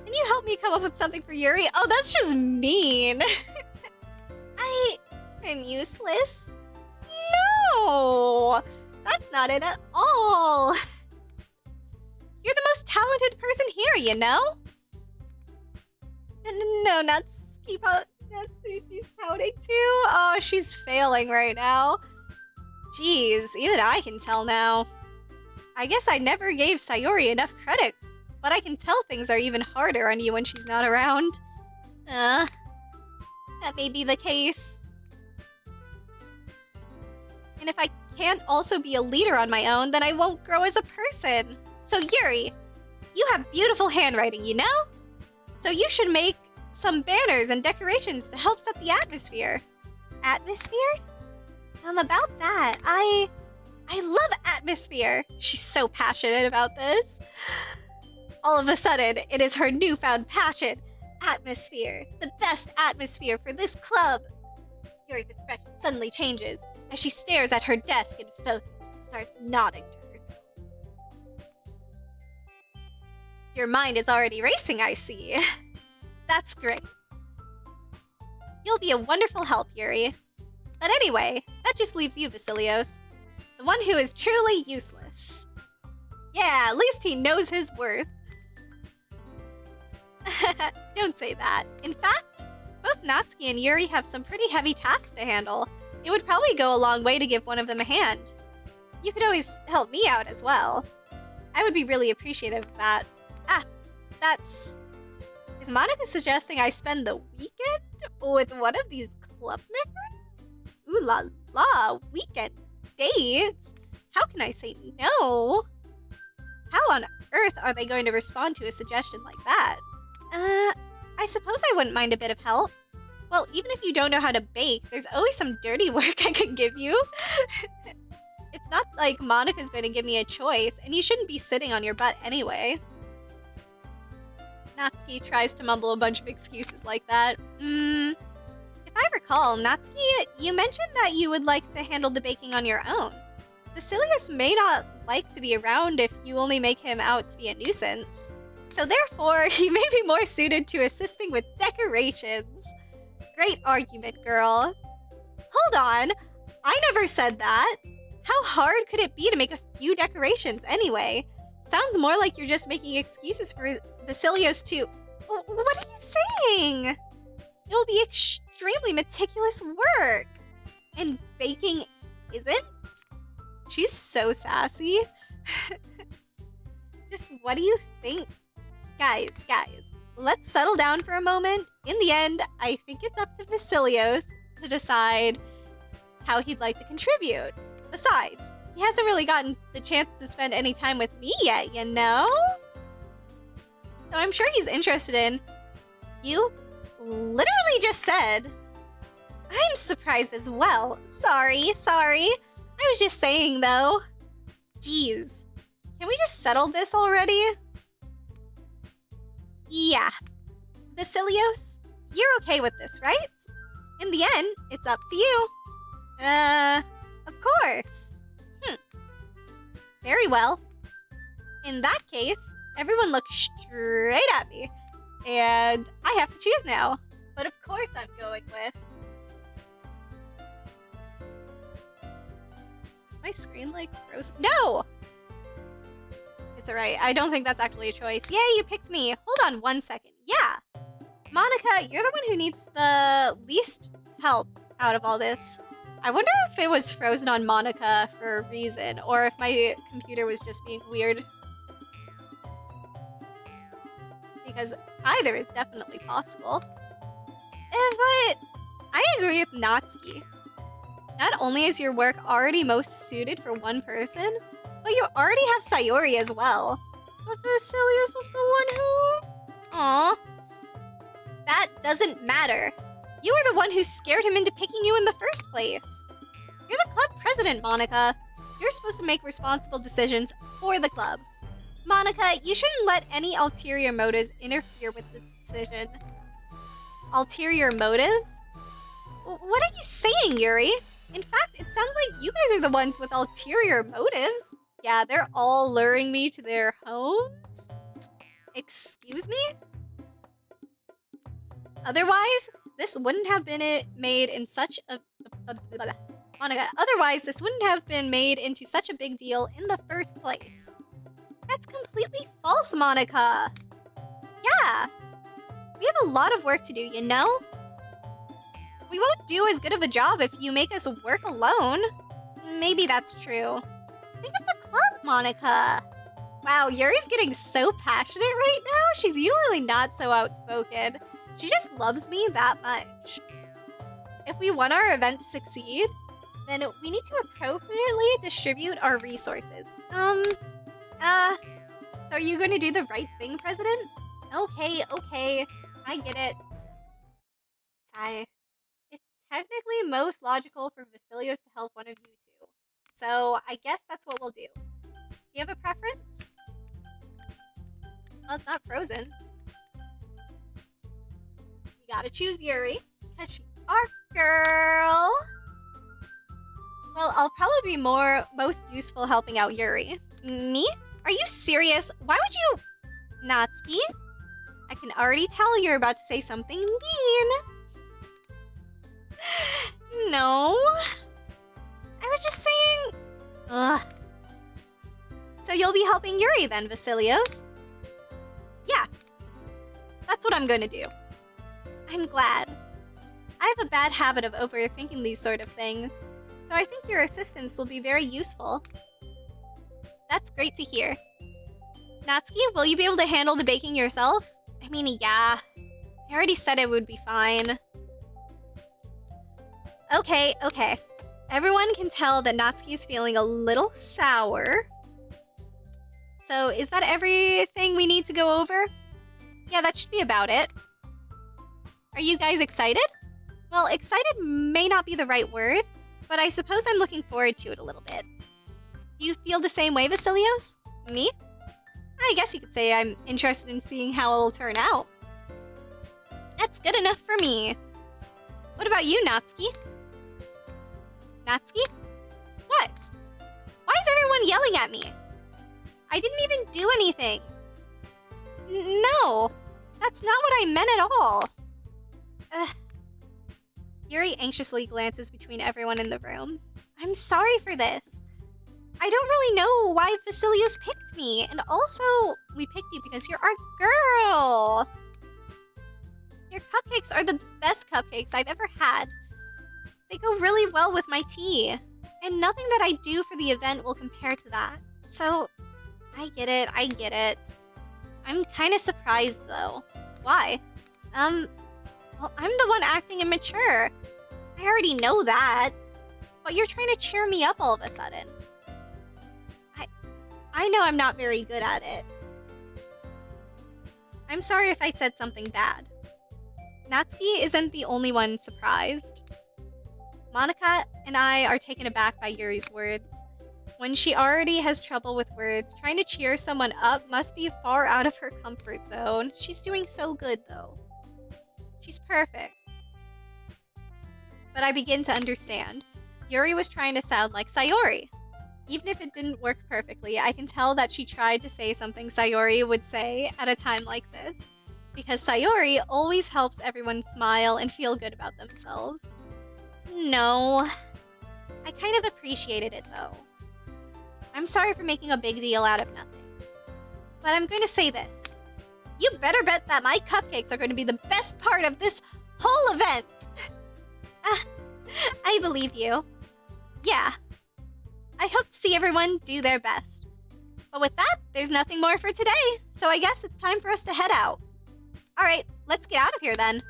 Can you help me come up with something for Yuri? Oh, that's just mean. I'm useless. No! That's not it at all! You're the most talented person here, you know? No, Natsuki's pouting too? Oh, she's failing right now. Jeez, even I can tell now. I guess I never gave Sayori enough credit, but I can tell things are even harder on you when she's not around. That may be the case. And if I can't also be a leader on my own, then I won't grow as a person. So Yuri, you have beautiful handwriting, you know? So you should make some banners and decorations to help set the atmosphere. Atmosphere? About that, I love atmosphere. She's so passionate about this. All of a sudden, it is her newfound passion. Atmosphere. The best atmosphere for this club. Yuri's expression suddenly changes as she stares at her desk in focus and starts nodding to herself. Your mind is already racing, I see. That's great. You'll be a wonderful help, Yuri. But anyway, that just leaves you, Vasilios. The one who is truly useless. Yeah, at least he knows his worth. Don't say that. In fact, both Natsuki and Yuri have some pretty heavy tasks to handle. It would probably go a long way to give one of them a hand. You could always help me out as well. I would be really appreciative of that. That's... Is Monica suggesting I spend the weekend with one of these club members? Ooh la la, weekend dates? How can I say no? How on earth are they going to respond to a suggestion like that? I suppose I wouldn't mind a bit of help. Well, even if you don't know how to bake, there's always some dirty work I could give you. It's not like Monica's going to give me a choice, and you shouldn't be sitting on your butt anyway. Natsuki tries to mumble a bunch of excuses like that. If I recall, Natsuki, you mentioned that you would like to handle the baking on your own. Vasilius may not like to be around if you only make him out to be a nuisance. So therefore, he may be more suited to assisting with decorations. Great argument, girl. Hold on. I never said that. How hard could it be to make a few decorations anyway? Sounds more like you're just making excuses for Vasilios to... What are you saying? It will be extremely meticulous work. And baking isn't? She's so sassy. Just what do you think? Guys, let's settle down for a moment. In the end, I think it's up to Vasilios to decide how he'd like to contribute. Besides, he hasn't really gotten the chance to spend any time with me yet, you know? So I'm sure he's interested in... You literally just said... I'm surprised as well. Sorry. I was just saying, though. Jeez. Can we just settle this already? Yeah. Vasilios, you're okay with this, right? In the end, it's up to you. Of course. Very well. In that case, everyone look straight at me. And I have to choose now. But of course I'm going with... My screen, like, froze? No! It's alright. I don't think that's actually a choice. Yay, you picked me. Hold on 1 second. Yeah. Monica, you're the one who needs the least help out of all this. I wonder if it was frozen on Monica for a reason, or if my computer was just being weird. Because either is definitely possible. But I agree with Natsuki. Not only is your work already most suited for one person, but you already have Sayori as well. But Vasilios was the one who... Aww. That doesn't matter. You were the one who scared him into picking you in the first place. You're the club president, Monica. You're supposed to make responsible decisions for the club. Monica, you shouldn't let any ulterior motives interfere with the decision. Ulterior motives? What are you saying, Yuri? In fact, it sounds like you guys are the ones with ulterior motives. Yeah, they're all luring me to their homes? Excuse me? Otherwise, this wouldn't have been made in such a... Monica, otherwise, this wouldn't have been made into such a big deal in the first place. That's completely false, Monica. Yeah. We have a lot of work to do, you know? We won't do as good of a job if you make us work alone. Maybe that's true. Think of the club, Monica. Wow, Yuri's getting so passionate right now. She's usually not so outspoken. She just loves me that much. If we want our event to succeed, then we need to appropriately distribute our resources. So are you going to do the right thing, President? Okay, I get it. Sigh. It's technically most logical for Vasilios to help one of you two. So I guess that's what we'll do. Do you have a preference? Well, it's not frozen. You gotta choose Yuri, because she's our girl. Well, I'll probably be most useful helping out Yuri. Me? Are you serious? Why would you... Natsuki? I can already tell you're about to say something mean. No. I was just saying... Ugh. So you'll be helping Yuri then, Vasilios? Yeah. That's what I'm gonna do. I'm glad. I have a bad habit of overthinking these sort of things, so I think your assistance will be very useful. That's great to hear. Natsuki, will you be able to handle the baking yourself? I mean, yeah. I already said it would be fine. Okay. Everyone can tell that Natsuki is feeling a little sour. So, is that everything we need to go over? Yeah, that should be about it. Are you guys excited? Well, excited may not be the right word, but I suppose I'm looking forward to it a little bit. Do you feel the same way, Vasilios? Me? I guess you could say I'm interested in seeing how it'll turn out. That's good enough for me. What about you, Natsuki? Natsuki? What? Why is everyone yelling at me? I didn't even do anything. No, that's not what I meant at all. Yuri anxiously glances between everyone in the room. I'm sorry for this. I don't really know why Vasilios picked me, and also, we picked you because you're our girl. Your cupcakes are the best cupcakes I've ever had. They go really well with my tea, and nothing that I do for the event will compare to that. So, I get it. I'm kind of surprised, though. Why? Well, I'm the one acting immature. I already know that. But you're trying to cheer me up all of a sudden. I know I'm not very good at it. I'm sorry if I said something bad. Natsuki isn't the only one surprised. Monica and I are taken aback by Yuri's words. When she already has trouble with words, trying to cheer someone up must be far out of her comfort zone. She's doing so good, though. She's perfect. But I begin to understand. Yuri was trying to sound like Sayori. Even if it didn't work perfectly, I can tell that she tried to say something Sayori would say at a time like this. Because Sayori always helps everyone smile and feel good about themselves. No. I kind of appreciated it, though. I'm sorry for making a big deal out of nothing. But I'm going to say this. You better bet that my cupcakes are going to be the best part of this whole event! I believe you. Yeah. I hope to see everyone do their best. But with that, there's nothing more for today, so I guess it's time for us to head out. Alright, let's get out of here then.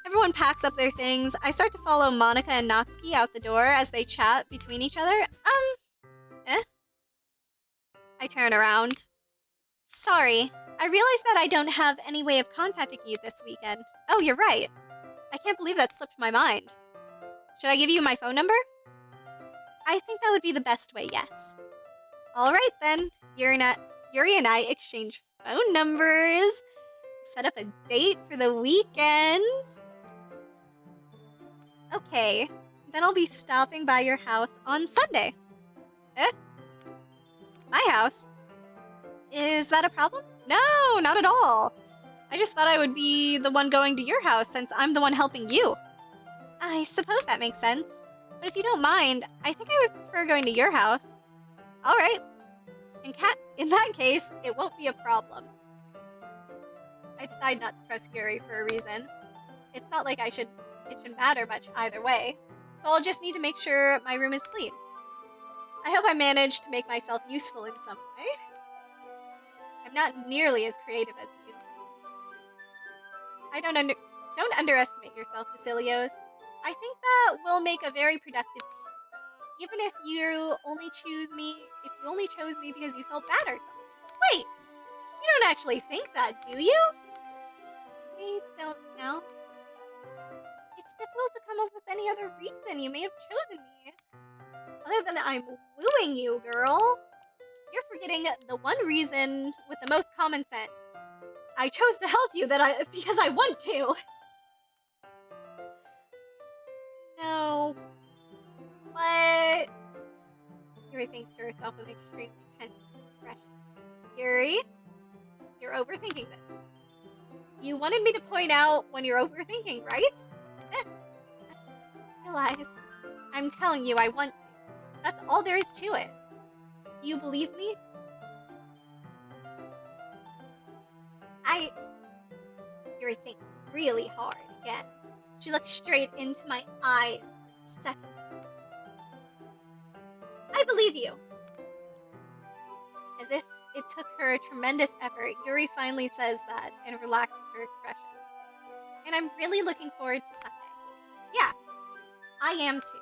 Everyone packs up their things. I start to follow Monica and Natsuki out the door as they chat between each other. I turn around. Sorry, I realized that I don't have any way of contacting you this weekend. Oh, you're right. I can't believe that slipped my mind. Should I give you my phone number? I think that would be the best way, yes. Alright then, Yuri and I exchange phone numbers. Set up a date for the weekend. Okay, then I'll be stopping by your house on Sunday. My house? Is that a problem? No, not at all. I just thought I would be the one going to your house since I'm the one helping you. I suppose that makes sense. But if you don't mind, I think I would prefer going to your house. Alright. In that case, it won't be a problem. I decide not to press Yuri for a reason. It's not like it should matter much either way. So I'll just need to make sure my room is clean. I hope I managed to make myself useful in some way. I'm not nearly as creative as you. Don't underestimate yourself, Vasilios. I think that we'll make a very productive team. Even if you only chose me because you felt bad or something. Wait! You don't actually think that, do you? I don't know. It's difficult to come up with any other reason you may have chosen me. Other than I'm wooing you, girl. You're forgetting the one reason with the most common sense. I chose to help you because I want to. No. What? Yuri thinks to herself with an extremely tense expression. Yuri, you're overthinking this. You wanted me to point out when you're overthinking, right? Realize, I'm telling you I want to. That's all there is to it. Do you believe me? Yuri thinks really hard again. She looks straight into my eyes for a second. I believe you. As if it took her a tremendous effort, Yuri finally says that and relaxes her expression. And I'm really looking forward to Sunday. Yeah, I am too.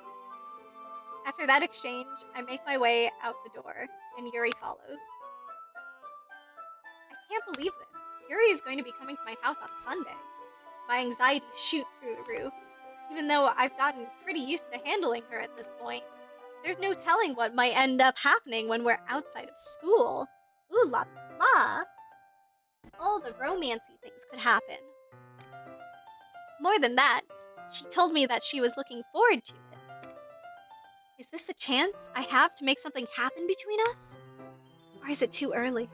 After that exchange, I make my way out the door, and Yuri follows. I can't believe this. Yuri is going to be coming to my house on Sunday. My anxiety shoots through the roof. Even though I've gotten pretty used to handling her at this point, there's no telling what might end up happening when we're outside of school. Ooh la la! All the romancy things could happen. More than that, she told me that she was looking forward to it. Is this a chance I have to make something happen between us? Or is it too early?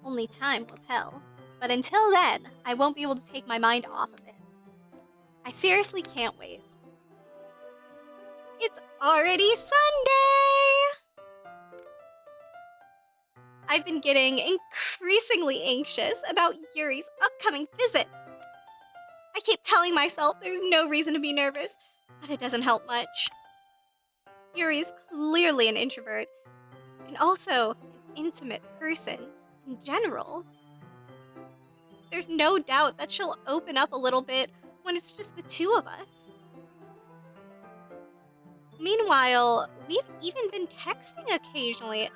Only time will tell. But until then, I won't be able to take my mind off of it. I seriously can't wait. It's already Sunday! I've been getting increasingly anxious about Yuri's upcoming visit. I keep telling myself there's no reason to be nervous, but it doesn't help much. Yuri's clearly an introvert, and also an intimate person in general. There's no doubt that she'll open up a little bit when it's just the two of us. Meanwhile, we've even been texting occasionally.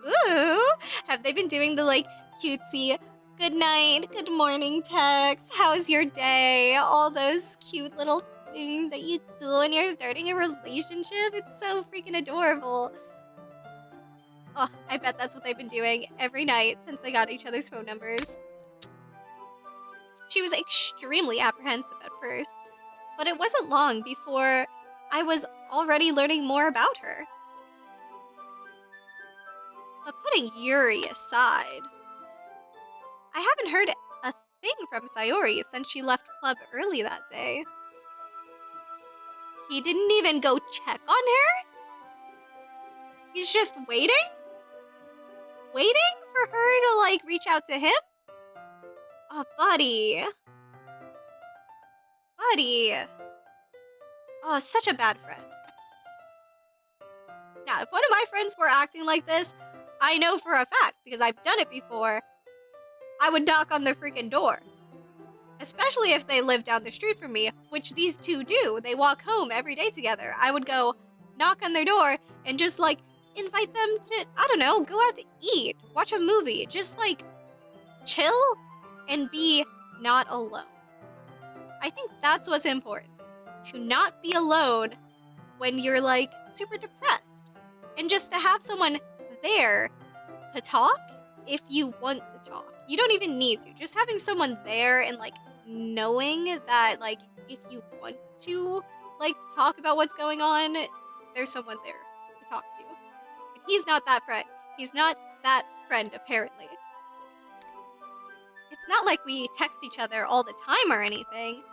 Ooh, have they been doing the cutesy good night, good morning text, how's your day, all those cute little things that you do when you're starting a relationship? It's so freaking adorable. Oh, I bet that's what they've been doing every night since they got each other's phone numbers. She was extremely apprehensive at first, but it wasn't long before I was already learning more about her. But putting Yuri aside, I haven't heard a thing from Sayori since she left club early that day. He didn't even go check on her? He's just waiting? Waiting for her to reach out to him? Oh, buddy. Buddy. Oh, such a bad friend. Now, if one of my friends were acting like this, I know for a fact, because I've done it before, I would knock on their freaking door. Especially if they live down the street from me, which these two do. They walk home every day together. I would go knock on their door and just invite them to, I don't know, go out to eat, watch a movie, just chill and be not alone. I think that's what's important. To not be alone when you're super depressed. And just to have someone there to talk if you want to talk. You don't even need to. Just having someone there and knowing that if you want to talk about what's going on, there's someone there to talk to. And he's not that friend. He's not that friend, apparently. It's not like we text each other all the time or anything,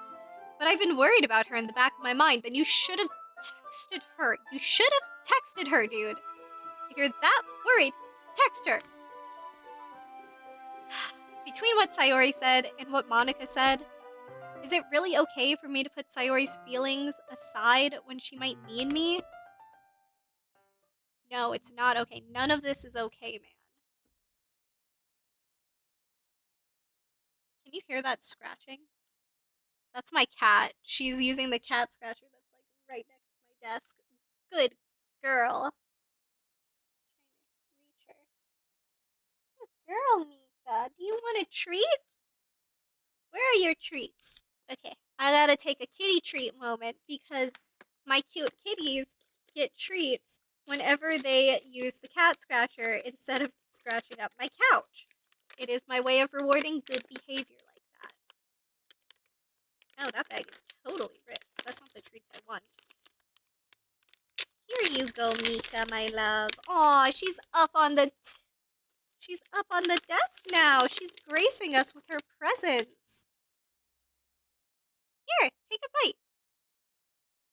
but I've been worried about her in the back of my mind. Then you should have texted her. You should have texted her, dude. If you're that worried, text her. Between what Sayori said and what Monica said, is it really okay for me to put Sayori's feelings aside when she might need me? No, it's not okay. None of this is okay, man. Can you hear that scratching? That's my cat. She's using the cat scratcher that's right next to my desk. Good girl. Trying to reach her. Good girl, Mika. Do you want a treat? Where are your treats? Okay, I gotta take a kitty treat moment because my cute kitties get treats whenever they use the cat scratcher instead of scratching up my couch. It is my way of rewarding good behavior like that. Oh, that bag is totally ripped. That's not the treats I want. Here you go, Mika, my love. Aw, she's up on the desk now. She's gracing us with her presence. Here, take a bite.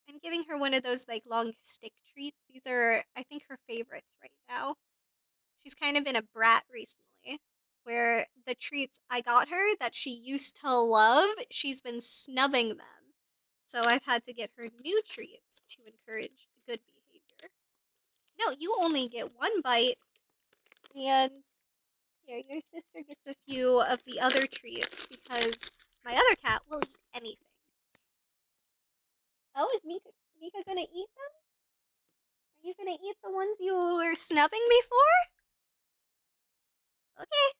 I'm giving her one of those long stick treats. These are, I think, her favorites right now. She's kind of been a brat recently, where the treats I got her that she used to love, she's been snubbing them. So I've had to get her new treats to encourage good behavior. No, you only get one bite. And here, your sister gets a few of the other treats because my other cat will eat anything. Oh, is Mika gonna eat them? Are you gonna eat the ones you were snubbing me for? Okay.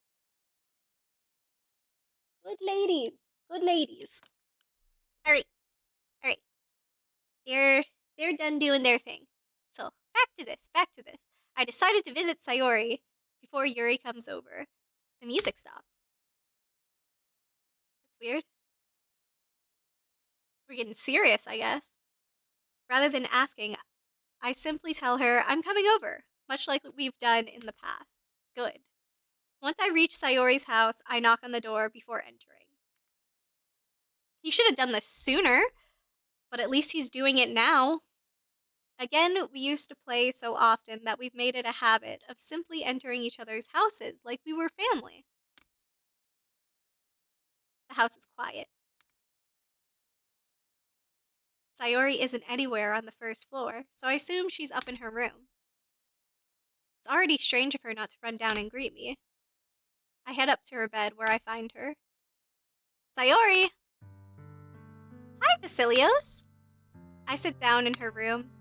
Good ladies. Good ladies. Alright. Alright. They're done doing their thing. So, back to this. I decided to visit Sayori before Yuri comes over. The music stopped. That's weird. We're getting serious, I guess. Rather than asking, I simply tell her I'm coming over, much like we've done in the past. Good. Once I reach Sayori's house, I knock on the door before entering. He should have done this sooner. But at least he's doing it now. Again, we used to play so often that we've made it a habit of simply entering each other's houses like we were family. The house is quiet. Sayori isn't anywhere on the first floor, so I assume she's up in her room. It's already strange of her not to run down and greet me. I head up to her bed where I find her. Sayori! Hi, Vasilios! I sit down in her room.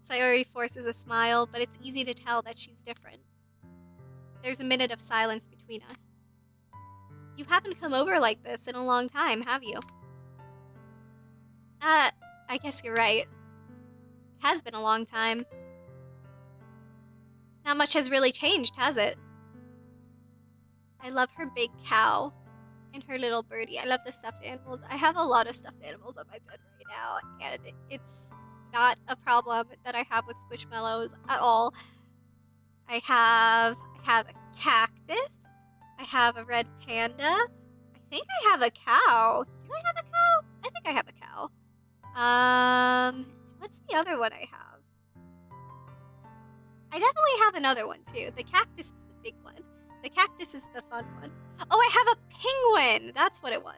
Sayori forces a smile, but it's easy to tell that she's different. There's a minute of silence between us. You haven't come over like this in a long time, have you? I guess you're right. It has been a long time. Not much has really changed, has it? I love her big cow and her little birdie. I love the stuffed animals. I have a lot of stuffed animals on my bed right now, and it's not a problem that I have with Squishmallows at all. I have a cactus. I have a red panda. I think I have a cow. Do I have a cow? I think I have a cow. What's the other one I have? I definitely have another one too. The cactus is the big one. The cactus is the fun one. Oh, I have a penguin! That's what it was.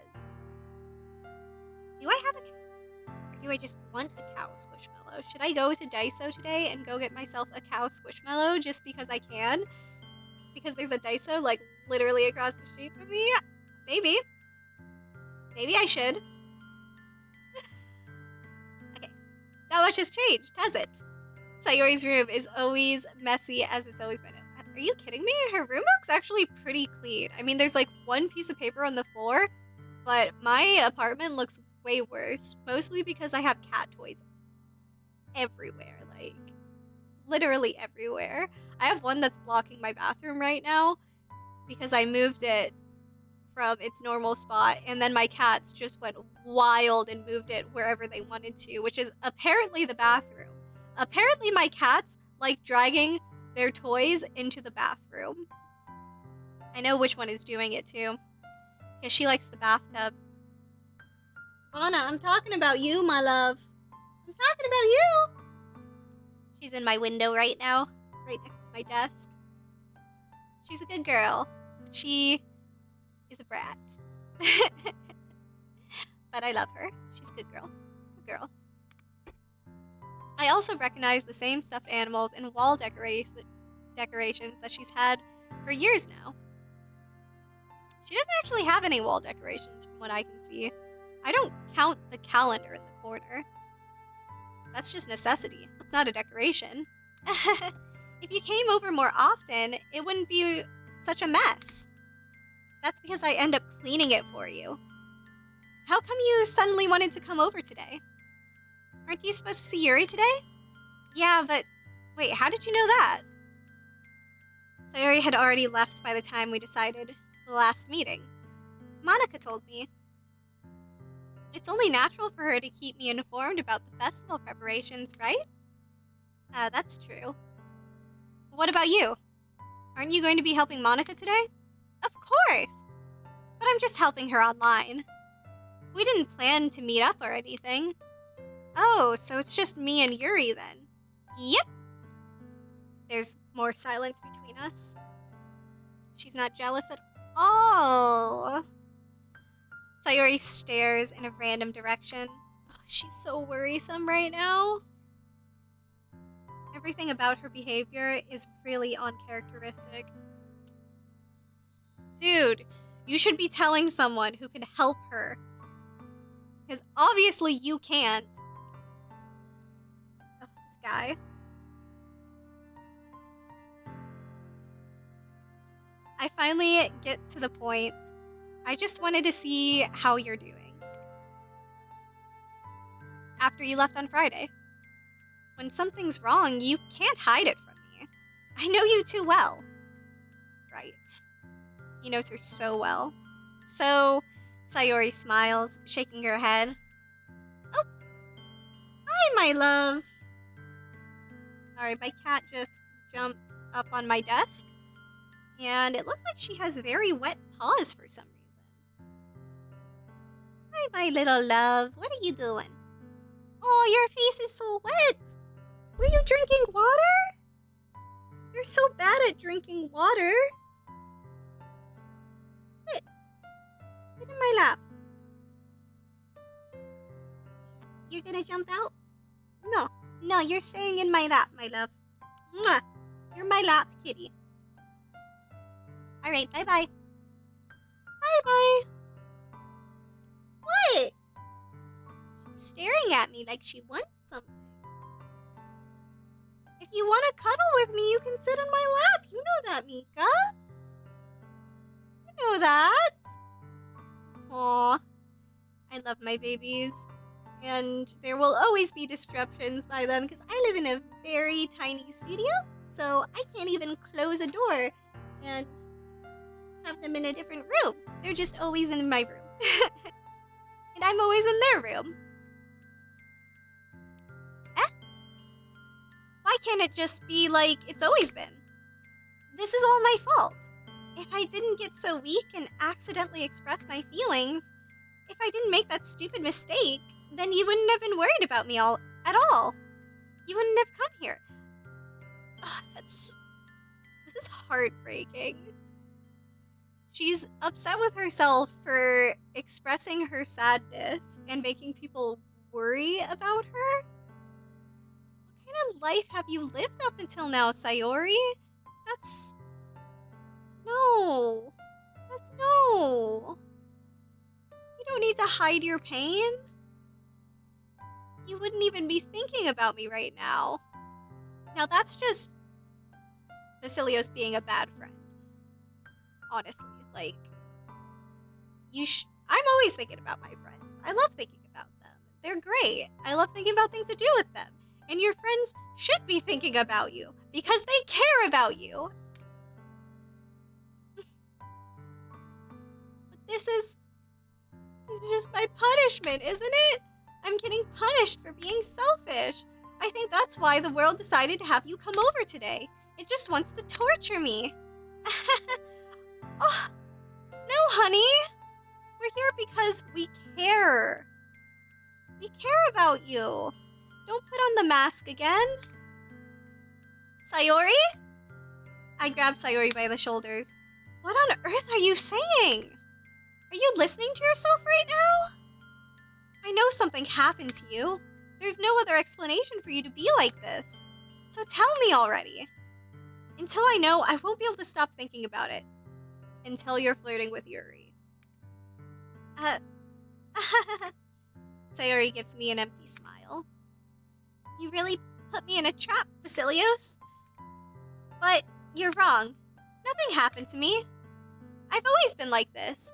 Do I have a cow? Or do I just want a cow Squishmallow? Should I go to Daiso today and go get myself a cow Squishmallow just because I can? Because there's a Daiso, like, literally across the street from me? Maybe. Maybe I should. Okay. Not much has changed, has it? Sayori's room is always messy as it's always been. Are you kidding me? Her room looks actually pretty clean. I mean, there's like one piece of paper on the floor, but my apartment looks way worse. Mostly because I have cat toys everywhere. Like, literally everywhere. I have one that's blocking my bathroom right now because I moved it from its normal spot, and then my cats just went wild and moved it wherever they wanted to, which is apparently the bathroom. Apparently my cats like dragging their toys into the bathroom. I know which one is doing it too, because she likes the bathtub. Anna, I'm talking about you, my love. I'm talking about you. She's in my window right now, right next to my desk. She's a good girl. She is a brat. But I love her. She's a good girl. Good girl. I also recognize the same stuffed animals and wall decorations that she's had for years now. She doesn't actually have any wall decorations from what I can see. I don't count the calendar in the corner. That's just necessity. It's not a decoration. If you came over more often, it wouldn't be such a mess. That's because I end up cleaning it for you. How come you suddenly wanted to come over today? Aren't you supposed to see Yuri today? Yeah, but wait, how did you know that? Sayori had already left by the time we decided the last meeting. Monica told me. It's only natural for her to keep me informed about the festival preparations, right? That's true. What about you? Aren't you going to be helping Monica today? Of course! But I'm just helping her online. We didn't plan to meet up or anything. Oh, so it's just me and Yuri then? Yep. There's more silence between us. She's not jealous at all. Sayori stares in a random direction. Oh, she's so worrisome right now. Everything about her behavior is really uncharacteristic. Dude, you should be telling someone who can help her. Because obviously you can't. Oh, this guy. I finally get to the point. I just wanted to see how you're doing. After you left on Friday. When something's wrong, you can't hide it from me. I know you too well. Right. He knows her so well. So, Sayori smiles, shaking her head. Oh! Hi, my love! Sorry, my cat just jumped up on my desk. And it looks like she has very wet paws for some reason. Hi, my little love. What are you doing? Oh, your face is so wet. Were you drinking water? You're so bad at drinking water. Sit. Sit in my lap. You're gonna jump out? No. No, you're staying in my lap, my love. Mwah. You're my lap kitty. Alright, bye-bye. Bye-bye. What? She's staring at me like she wants something. If you want to cuddle with me, you can sit on my lap. You know that, Mika. You know that. Aw. I love my babies. And there will always be disruptions by them because I live in a very tiny studio. So I can't even close a door and have them in a different room. They're just always in my room. And I'm always in their room. Why can't it just be like it's always been? This is all my fault. If I didn't get so weak and accidentally express my feelings, if I didn't make that stupid mistake, then you wouldn't have been worried about me at all. You wouldn't have come here. Oh, this is heartbreaking. She's upset with herself for expressing her sadness and making people worry about her. What kind of life have you lived up until now, Sayori? No. No. You don't need to hide your pain. You wouldn't even be thinking about me right now. Now that's just Vasilios being a bad friend. Honestly, like, I'm always thinking about my friends. I love thinking about them. They're great. I love thinking about things to do with them. And your friends should be thinking about you because they care about you. But this is just my punishment, isn't it? I'm getting punished for being selfish. I think that's why the world decided to have you come over today. It just wants to torture me. Oh, no, honey. We're here because we care. We care about you. Don't put on the mask again. Sayori? I grabbed Sayori by the shoulders. What on earth are you saying? Are you listening to yourself right now? I know something happened to you. There's no other explanation for you to be like this. So tell me already. Until I know, I won't be able to stop thinking about it. Until you're flirting with Yuri. Sayori gives me an empty smile. You really put me in a trap, Vasilios. But you're wrong. Nothing happened to me. I've always been like this.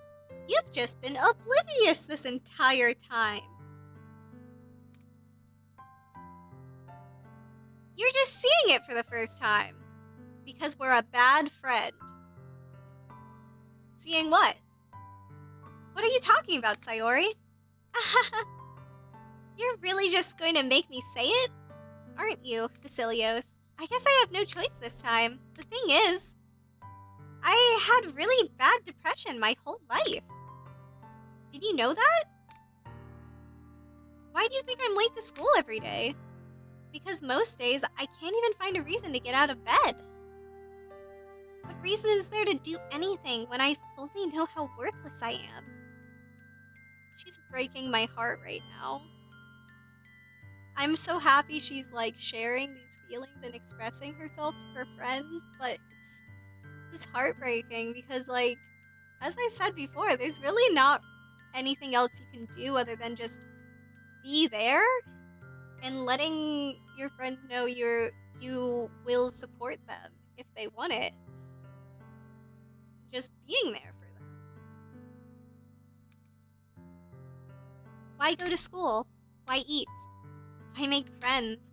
You've just been oblivious this entire time. You're just seeing it for the first time. Because we're a bad friend. Seeing what? What are you talking about, Sayori? You're really just going to make me say it? Aren't you, Vasilios? I guess I have no choice this time. The thing is, I had really bad depression my whole life. Did you know that? Why do you think I'm late to school every day? Because most days, I can't even find a reason to get out of bed. What reason is there to do anything when I fully know how worthless I am? She's breaking my heart right now. I'm so happy she's like sharing these feelings and expressing herself to her friends, but it's heartbreaking because, like, as I said before, there's really not anything else you can do other than just be there and letting your friends know you will support them if they want it. Just being there for them. Why go to school? Why eat? Why make friends?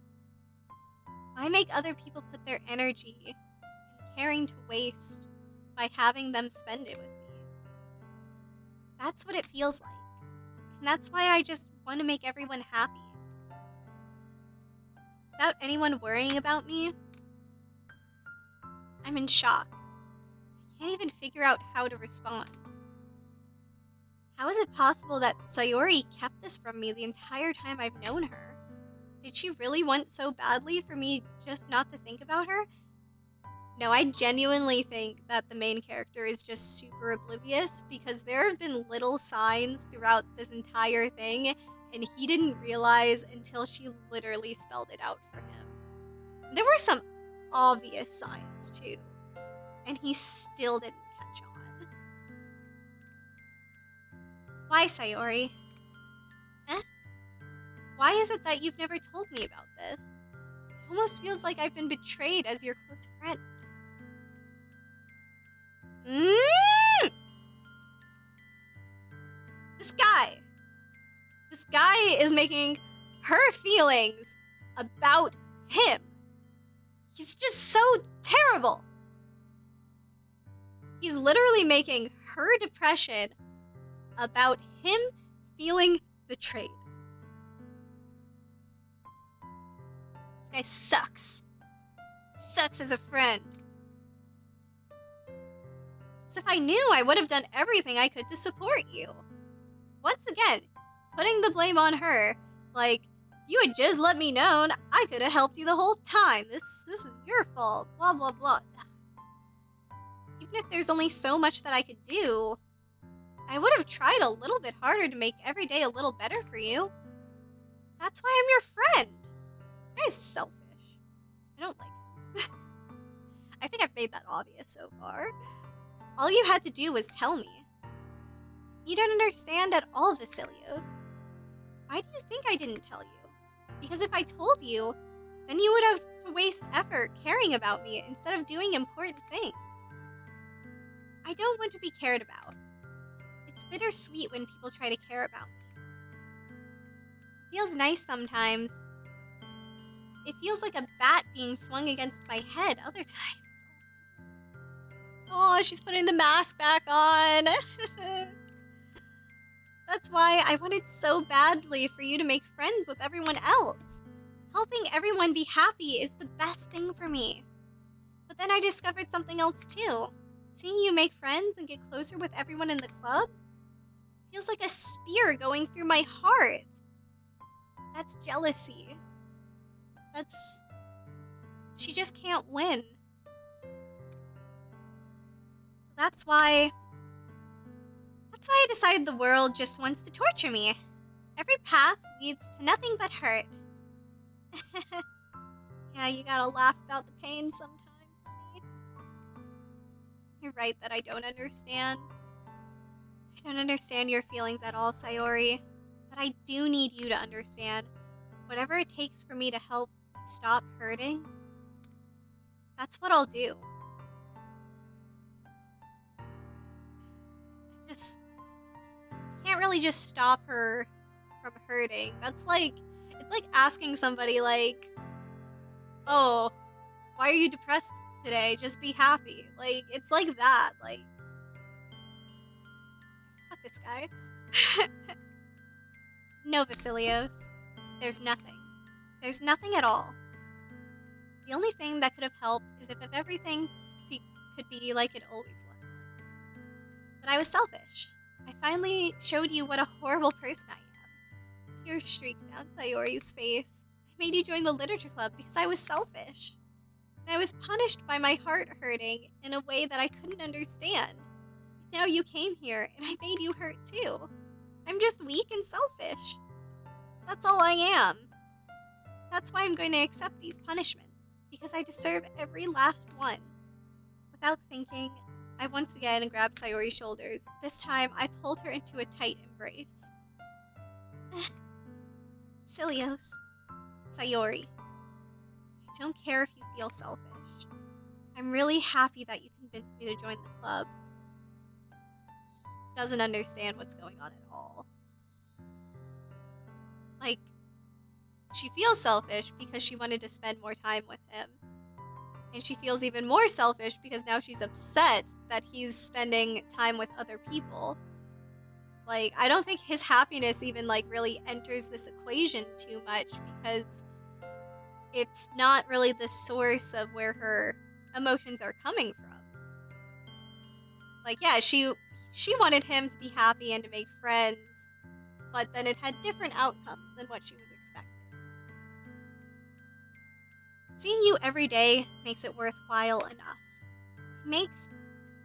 Why make other people put their energy and caring to waste by having them spend it with me? That's what it feels like. And that's why I just want to make everyone happy. Without anyone worrying about me, I'm in shock. I can't even figure out how to respond. How is it possible that Sayori kept this from me the entire time I've known her? Did she really want so badly for me just not to think about her? No, I genuinely think that the main character is just super oblivious because there have been little signs throughout this entire thing, and he didn't realize until she literally spelled it out for him. There were some obvious signs too, and he still didn't catch on. Why, Sayori? Why is it that you've never told me about this? It almost feels like I've been betrayed as your close friend. This guy is making her feelings about him. He's just so terrible. He's literally making her depression about him feeling betrayed. This guy sucks. Sucks as a friend. As if I knew, I would have done everything I could to support you. Once again, putting the blame on her. Like, you had just let me know, I could have helped you the whole time. This is your fault. Blah, blah, blah. Even if there's only so much that I could do, I would have tried a little bit harder to make every day a little better for you. That's why I'm your friend. This guy's selfish. I don't like him. I think I've made that obvious so far. All you had to do was tell me. You don't understand at all, Vasilios. Why do you think I didn't tell you? Because if I told you, then you would have to waste effort caring about me instead of doing important things. I don't want to be cared about. It's bittersweet when people try to care about me. It feels nice sometimes. It feels like a bat being swung against my head other times. Oh, she's putting the mask back on. That's why I wanted so badly for you to make friends with everyone else. Helping everyone be happy is the best thing for me. But then I discovered something else too. Seeing you make friends and get closer with everyone in the club feels like a spear going through my heart. That's jealousy. She just can't win. So that's why I decided the world just wants to torture me. Every path leads to nothing but hurt. Yeah, you gotta laugh about the pain sometimes, honey. You're right that I don't understand. I don't understand your feelings at all, Sayori. But I do need you to understand. Whatever it takes for me to help you stop hurting, that's what I'll do. Can't really just stop her from hurting. It's like asking somebody like, oh, why are you depressed today? Just be happy. Like, it's like that. Like, fuck this guy. No, Vasilios. There's nothing. There's nothing at all. The only thing that could have helped is if everything could be like it always was. But I was selfish. I finally showed you what a horrible person I am. Tears streaked down Sayori's face. I made you join the literature club because I was selfish. And I was punished by my heart hurting in a way that I couldn't understand. Now you came here and I made you hurt too. I'm just weak and selfish. That's all I am. That's why I'm going to accept these punishments, because I deserve every last one. Without thinking, I once again grabbed Sayori's shoulders. This time, I pulled her into a tight embrace. Silios. Sayori. I don't care if you feel selfish. I'm really happy that you convinced me to join the club. He doesn't understand what's going on at all. Like, she feels selfish because she wanted to spend more time with him. And she feels even more selfish because now she's upset that he's spending time with other people. Like, I don't think his happiness even, like, really enters this equation too much because it's not really the source of where her emotions are coming from. Like, yeah, she wanted him to be happy and to make friends, but then it had different outcomes than what she was expecting. Seeing you every day makes it worthwhile enough.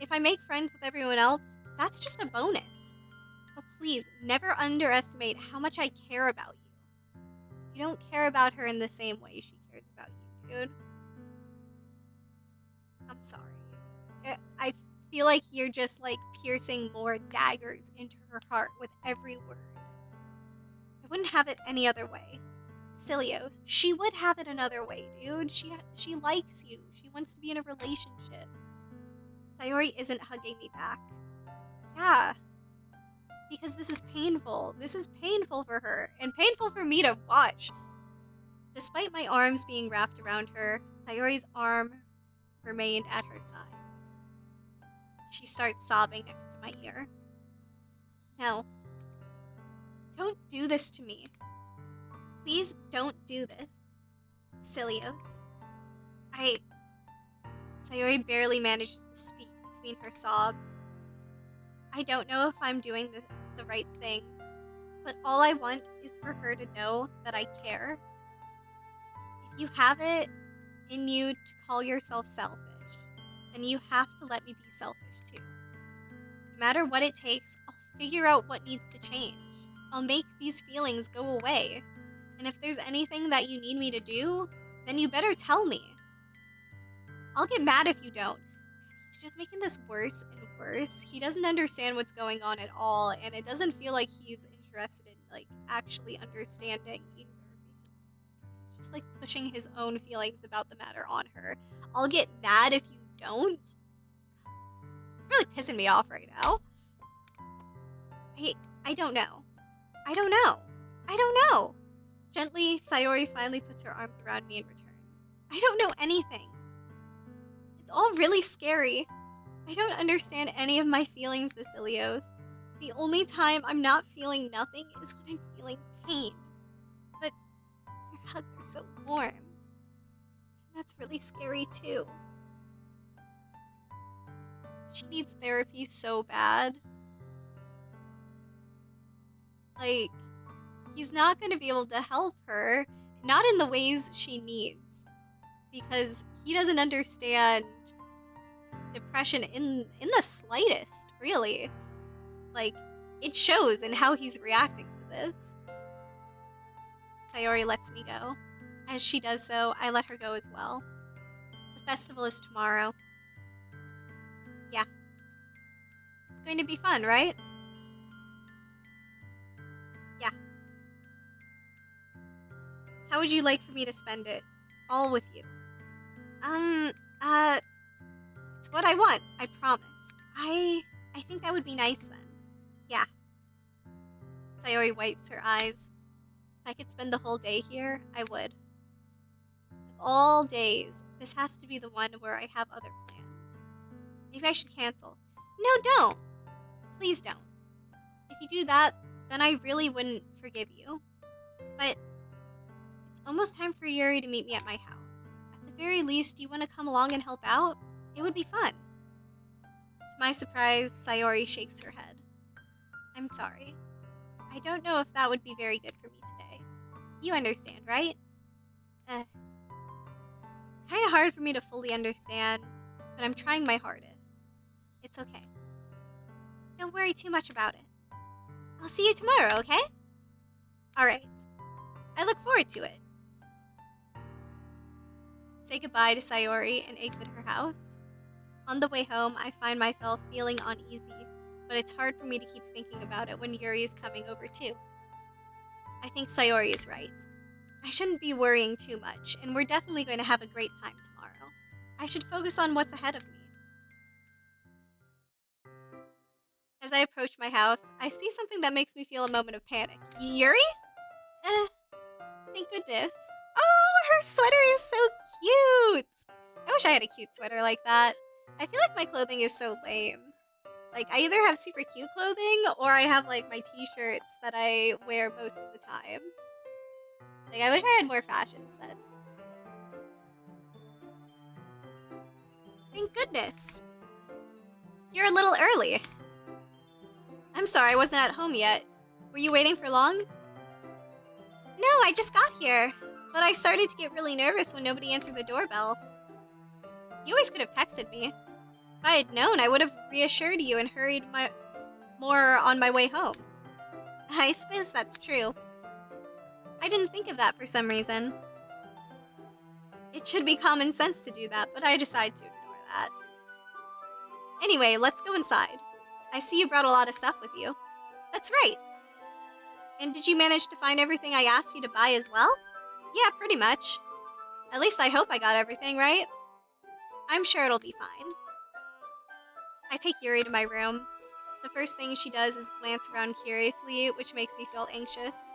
If I make friends with everyone else, that's just a bonus. But please, never underestimate how much I care about you. You don't care about her in the same way she cares about you, dude. I'm sorry. I feel like you're just, like, piercing more daggers into her heart with every word. I wouldn't have it any other way. Silios, she would have it another way, dude. She likes you. She wants to be in a relationship. Sayori isn't hugging me back. Yeah. Because this is painful. This is painful for her, and painful for me to watch. Despite my arms being wrapped around her, Sayori's arm remained at her sides. She starts sobbing next to my ear. No. Don't do this to me. Please don't do this. Silios. Sayori barely manages to speak between her sobs. I don't know if I'm doing the right thing, but all I want is for her to know that I care. If you have it in you to call yourself selfish, then you have to let me be selfish too. No matter what it takes, I'll figure out what needs to change. I'll make these feelings go away. And if there's anything that you need me to do, then you better tell me. I'll get mad if you don't. He's just making this worse and worse. He doesn't understand what's going on at all, and it doesn't feel like he's interested in, like, actually understanding either. He's just, like, pushing his own feelings about the matter on her. I'll get mad if you don't. It's really pissing me off right now. I don't know. I don't know. Gently, Sayori finally puts her arms around me in return. I don't know anything. It's all really scary. I don't understand any of my feelings, Vasilios. The only time I'm not feeling nothing is when I'm feeling pain. But your hugs are so warm. And that's really scary too. She needs therapy so bad. Like, he's not going to be able to help her, not in the ways she needs, because he doesn't understand depression in the slightest, really. Like, it shows in how he's reacting to this. Sayori lets me go. As she does so, I let her go as well. The festival is tomorrow. Yeah. It's going to be fun, right? Yeah. How would you like for me to spend it? All with you. It's what I want, I promise. I think that would be nice then. Yeah. Sayori wipes her eyes. If I could spend the whole day here, I would. Of all days, this has to be the one where I have other plans. Maybe I should cancel. No, don't. Please don't. If you do that, then I really wouldn't forgive you. But it's almost time for Yuri to meet me at my house. At the very least, do you want to come along and help out? It would be fun. To my surprise, Sayori shakes her head. I'm sorry. I don't know if that would be very good for me today. You understand, right? It's kind of hard for me to fully understand, but I'm trying my hardest. It's okay. Don't worry too much about it. I'll see you tomorrow, okay? Alright. I look forward to it. Say goodbye to Sayori and exit her house. On the way home, I find myself feeling uneasy, but it's hard for me to keep thinking about it when Yuri is coming over too. I think Sayori is right. I shouldn't be worrying too much, and we're definitely going to have a great time tomorrow. I should focus on what's ahead of me. As I approach my house, I see something that makes me feel a moment of panic. Yuri? Thank goodness. Oh, her sweater is so cute! I wish I had a cute sweater like that. I feel like my clothing is so lame. Like, I either have super cute clothing, or I have, like, my t-shirts that I wear most of the time. Like, I wish I had more fashion sense. Thank goodness. You're a little early. I'm sorry, I wasn't at home yet. Were you waiting for long? No, I just got here. But I started to get really nervous when nobody answered the doorbell. You always could have texted me. If I had known, I would have reassured you and hurried more on my way home. I suppose that's true. I didn't think of that for some reason. It should be common sense to do that, but I decided to ignore that. Anyway, let's go inside. I see you brought a lot of stuff with you. That's right. And did you manage to find everything I asked you to buy as well? Yeah, pretty much. At least I hope I got everything right. I'm sure it'll be fine. I take Yuri to my room. The first thing she does is glance around curiously, which makes me feel anxious.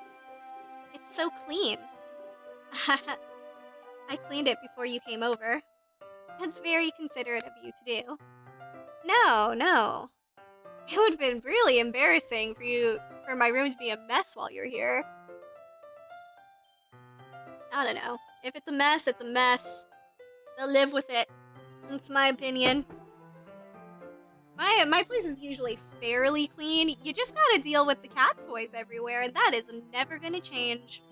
It's so clean. I cleaned it before you came over. That's very considerate of you to do. No. It would have been really embarrassing for my room to be a mess while you're here. I don't know. If it's a mess, it's a mess. They'll live with it. That's my opinion. My place is usually fairly clean. You just gotta deal with the cat toys everywhere, and that is never gonna change.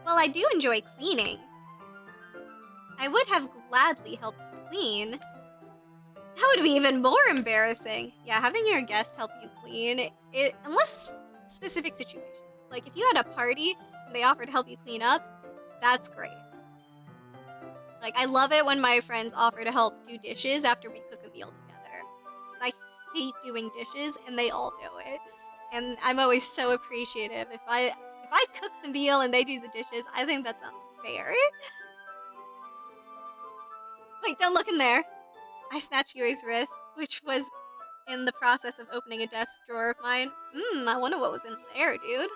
Well, I do enjoy cleaning. I would have gladly helped you clean. That would be even more embarrassing. Yeah, having your guest help you clean, unless specific situations. Like if you had a party and they offer to help you clean up, that's great. Like, I love it when my friends offer to help do dishes after we cook a meal together. I hate doing dishes, and they all do it. And I'm always so appreciative. If I cook the meal and they do the dishes, I think that sounds fair. Wait, don't look in there. I snatched Yuri's wrist, which was in the process of opening a desk drawer of mine. I wonder what was in there, dude.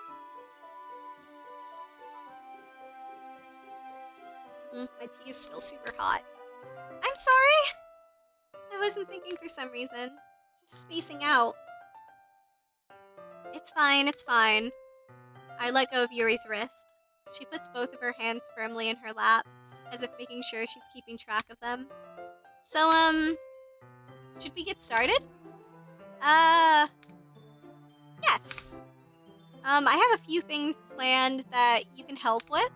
My tea is still super hot. I'm sorry! I wasn't thinking for some reason. Just spacing out. It's fine. I let go of Yuri's wrist. She puts both of her hands firmly in her lap, as if making sure she's keeping track of them. So, should we get started? Yes. I have a few things planned that you can help with.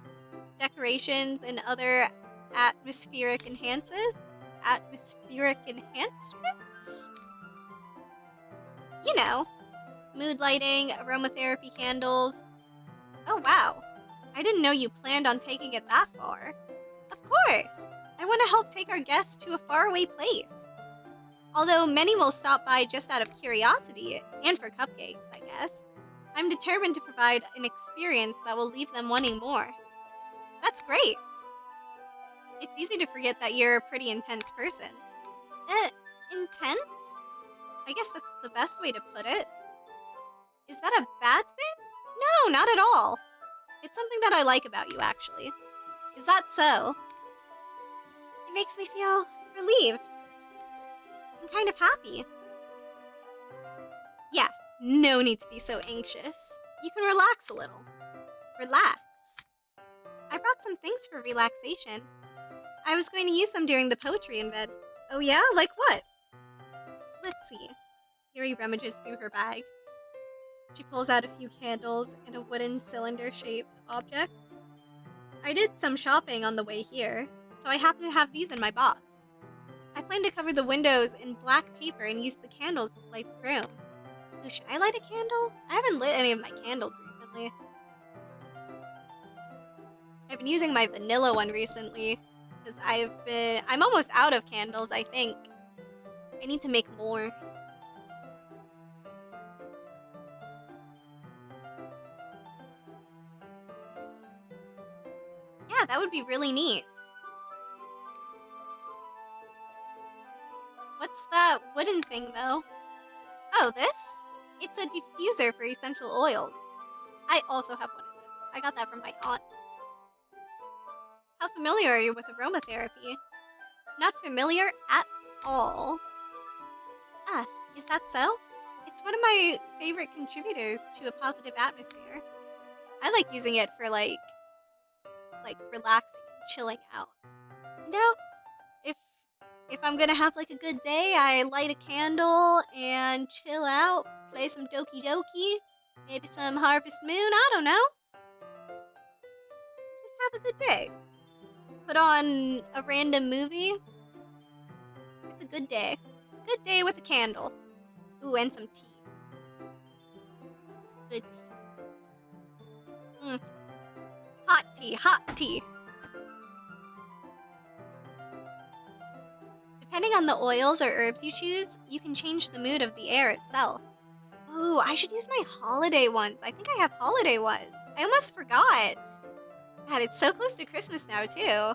Decorations and other atmospheric enhancements? You know, mood lighting, aromatherapy candles. Oh wow, I didn't know you planned on taking it that far. Of course, I want to help take our guests to a faraway place. Although many will stop by just out of curiosity, and for cupcakes, I guess. I'm determined to provide an experience that will leave them wanting more. That's great. It's easy to forget that you're a pretty intense person. Intense? I guess that's the best way to put it. Is that a bad thing? No, not at all. It's something that I like about you, actually. Is that so? It makes me feel relieved. I'm kind of happy. Yeah, no need to be so anxious. You can relax a little. Relax. I brought some things for relaxation. I was going to use them during the poetry in bed. Oh yeah? Like what? Let's see. Yuri rummages through her bag. She pulls out a few candles and a wooden cylinder-shaped object. I did some shopping on the way here, so I happen to have these in my box. I plan to cover the windows in black paper and use the candles to light the room. Oh, should I light a candle? I haven't lit any of my candles recently. I've been using my vanilla one recently, because I'm almost out of candles, I think. I need to make more. Yeah, that would be really neat. What's that wooden thing, though? Oh, this? It's a diffuser for essential oils. I also have one of those. I got that from my aunt. How familiar are you with aromatherapy? Not familiar at all. Ah, is that so? It's one of my favorite contributors to a positive atmosphere. I like using it for like relaxing and chilling out. You know, if I'm gonna have like a good day, I light a candle and chill out, play some Doki Doki. Maybe some Harvest Moon, I don't know. Just have a good day. Put on a random movie. It's a good day. Good day with a candle. Ooh, and some tea. Good tea. Hot tea, hot tea. Depending on the oils or herbs you choose, you can change the mood of the air itself. Ooh, I should use my holiday ones. I think I have holiday ones. I almost forgot. God, it's so close to Christmas now, too.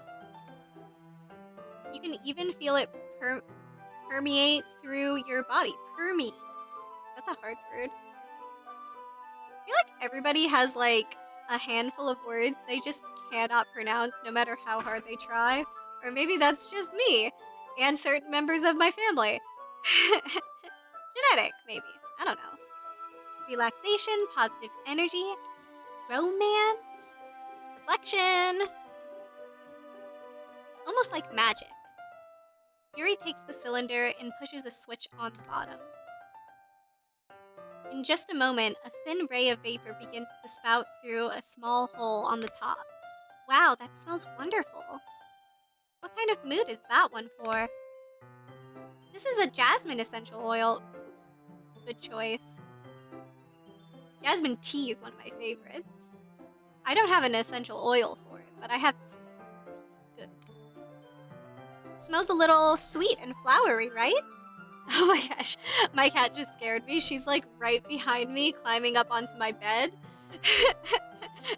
You can even feel it permeate through your body. Permeate. That's a hard word. I feel like everybody has, like, a handful of words they just cannot pronounce no matter how hard they try. Or maybe that's just me. And certain members of my family. Genetic, maybe. I don't know. Relaxation, positive energy, romance, reflection. It's almost like magic. Yuri takes the cylinder and pushes a switch on the bottom. In just a moment, a thin ray of vapor begins to spout through a small hole on the top. Wow, that smells wonderful. What kind of mood is that one for? This is a jasmine essential oil. Good choice. Jasmine tea is one of my favorites. I don't have an essential oil for it, but I have tea. Good. It smells a little sweet and flowery, right? Oh my gosh, my cat just scared me. She's like right behind me, climbing up onto my bed.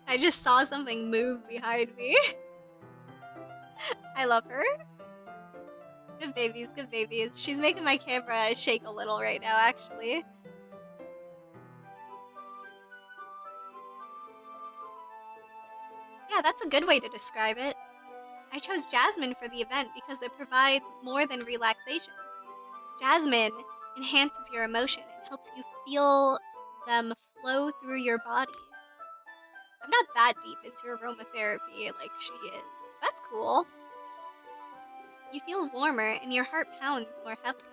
I just saw something move behind me. I love her. Good babies, good babies. She's making my camera shake a little right now, actually. Yeah, that's a good way to describe it. I chose jasmine for the event because it provides more than relaxation. Jasmine enhances your emotion and helps you feel them flow through your body. I'm not that deep into aromatherapy like she is. That's cool. You feel warmer and your heart pounds more heavily.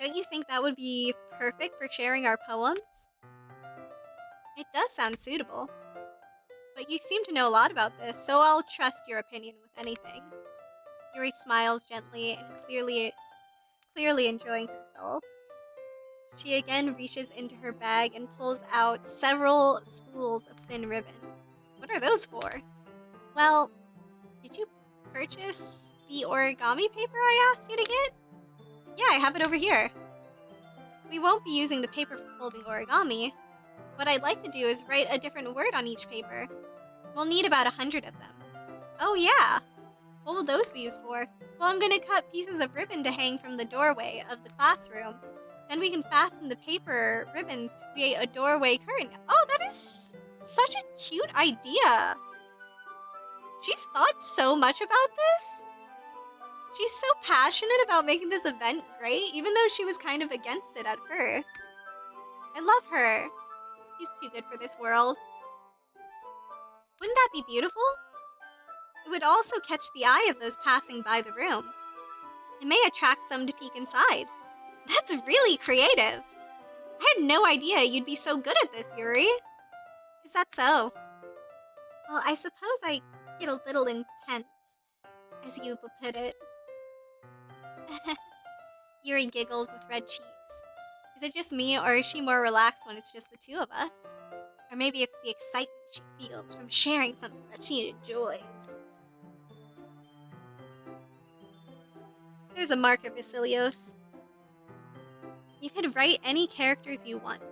Don't you think that would be perfect for sharing our poems? It does sound suitable. But you seem to know a lot about this, so I'll trust your opinion with anything. Yuri smiles gently and clearly enjoying herself. She again reaches into her bag and pulls out several spools of thin ribbon. What are those for? Well, did you purchase the origami paper I asked you to get? Yeah, I have it over here. We won't be using the paper for folding origami. What I'd like to do is write a different word on each paper. We'll need about 100 of them. Oh yeah! What will those be used for? Well, I'm gonna cut pieces of ribbon to hang from the doorway of the classroom. Then we can fasten the paper ribbons to create a doorway curtain. Oh, that is such a cute idea! She's thought so much about this? She's so passionate about making this event great, even though she was kind of against it at first. I love her. She's too good for this world. Wouldn't that be beautiful? It would also catch the eye of those passing by the room. It may attract some to peek inside. That's really creative. I had no idea you'd be so good at this, Yuri. Is that so? Well, I suppose I get a little intense, as you put it. Yuri giggles with red cheeks. Is it just me, or is she more relaxed when it's just the two of us? Or maybe it's the excitement she feels from sharing something that she enjoys. There's a marker, Vasilios. You could write any characters you want.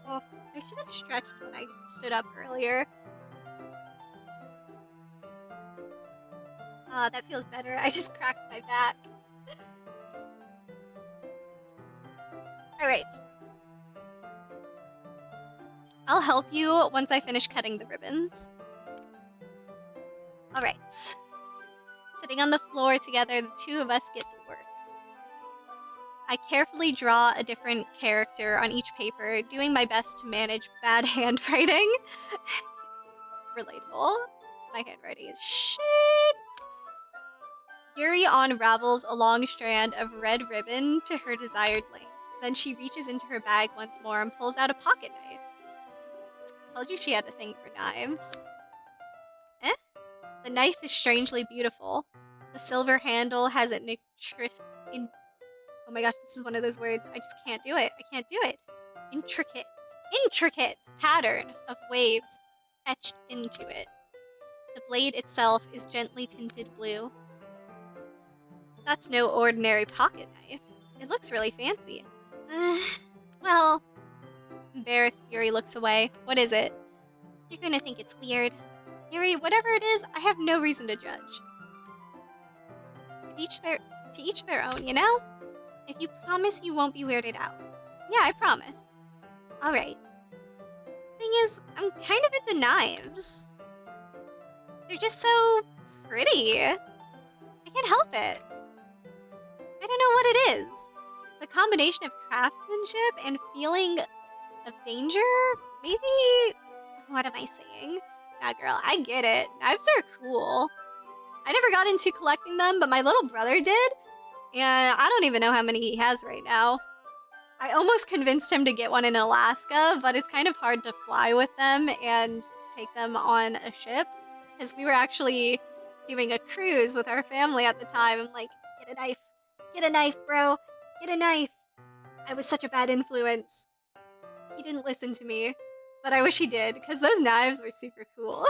Oh, I should have stretched when I stood up earlier. Ah, that feels better. I just cracked my back. Alright. I'll help you once I finish cutting the ribbons. Alright. Sitting on the floor together, the two of us get to work. I carefully draw a different character on each paper, doing my best to manage bad handwriting. Relatable. My handwriting is shit. Yuri unravels a long strand of red ribbon to her desired length. Then she reaches into her bag once more and pulls out a pocket knife. Told you she had a thing for knives. The knife is strangely beautiful. The silver handle has an oh my gosh, this is one of those words. I just can't do it. I can't do it. Intricate pattern of waves etched into it. The blade itself is gently tinted blue. That's no ordinary pocket knife. It looks really fancy. Well, embarrassed, Yuri looks away. What is it? You're gonna think it's weird. Yuri, whatever it is, I have no reason to judge. To each their own, you know? If you promise you won't be weirded out. Yeah, I promise. Alright. Thing is, I'm kind of into knives. They're just so pretty. I can't help it. I don't know what it is. The combination of craftsmanship and feeling of danger? Maybe? What am I saying? Nah, girl, I get it. Knives are cool. I never got into collecting them, but my little brother did. And I don't even know how many he has right now. I almost convinced him to get one in Alaska, but it's kind of hard to fly with them and to take them on a ship. Because we were actually doing a cruise with our family at the time. I'm like, get a knife. Get a knife, bro. Get a knife. I was such a bad influence. He didn't listen to me. But I wish he did, because those knives were super cool.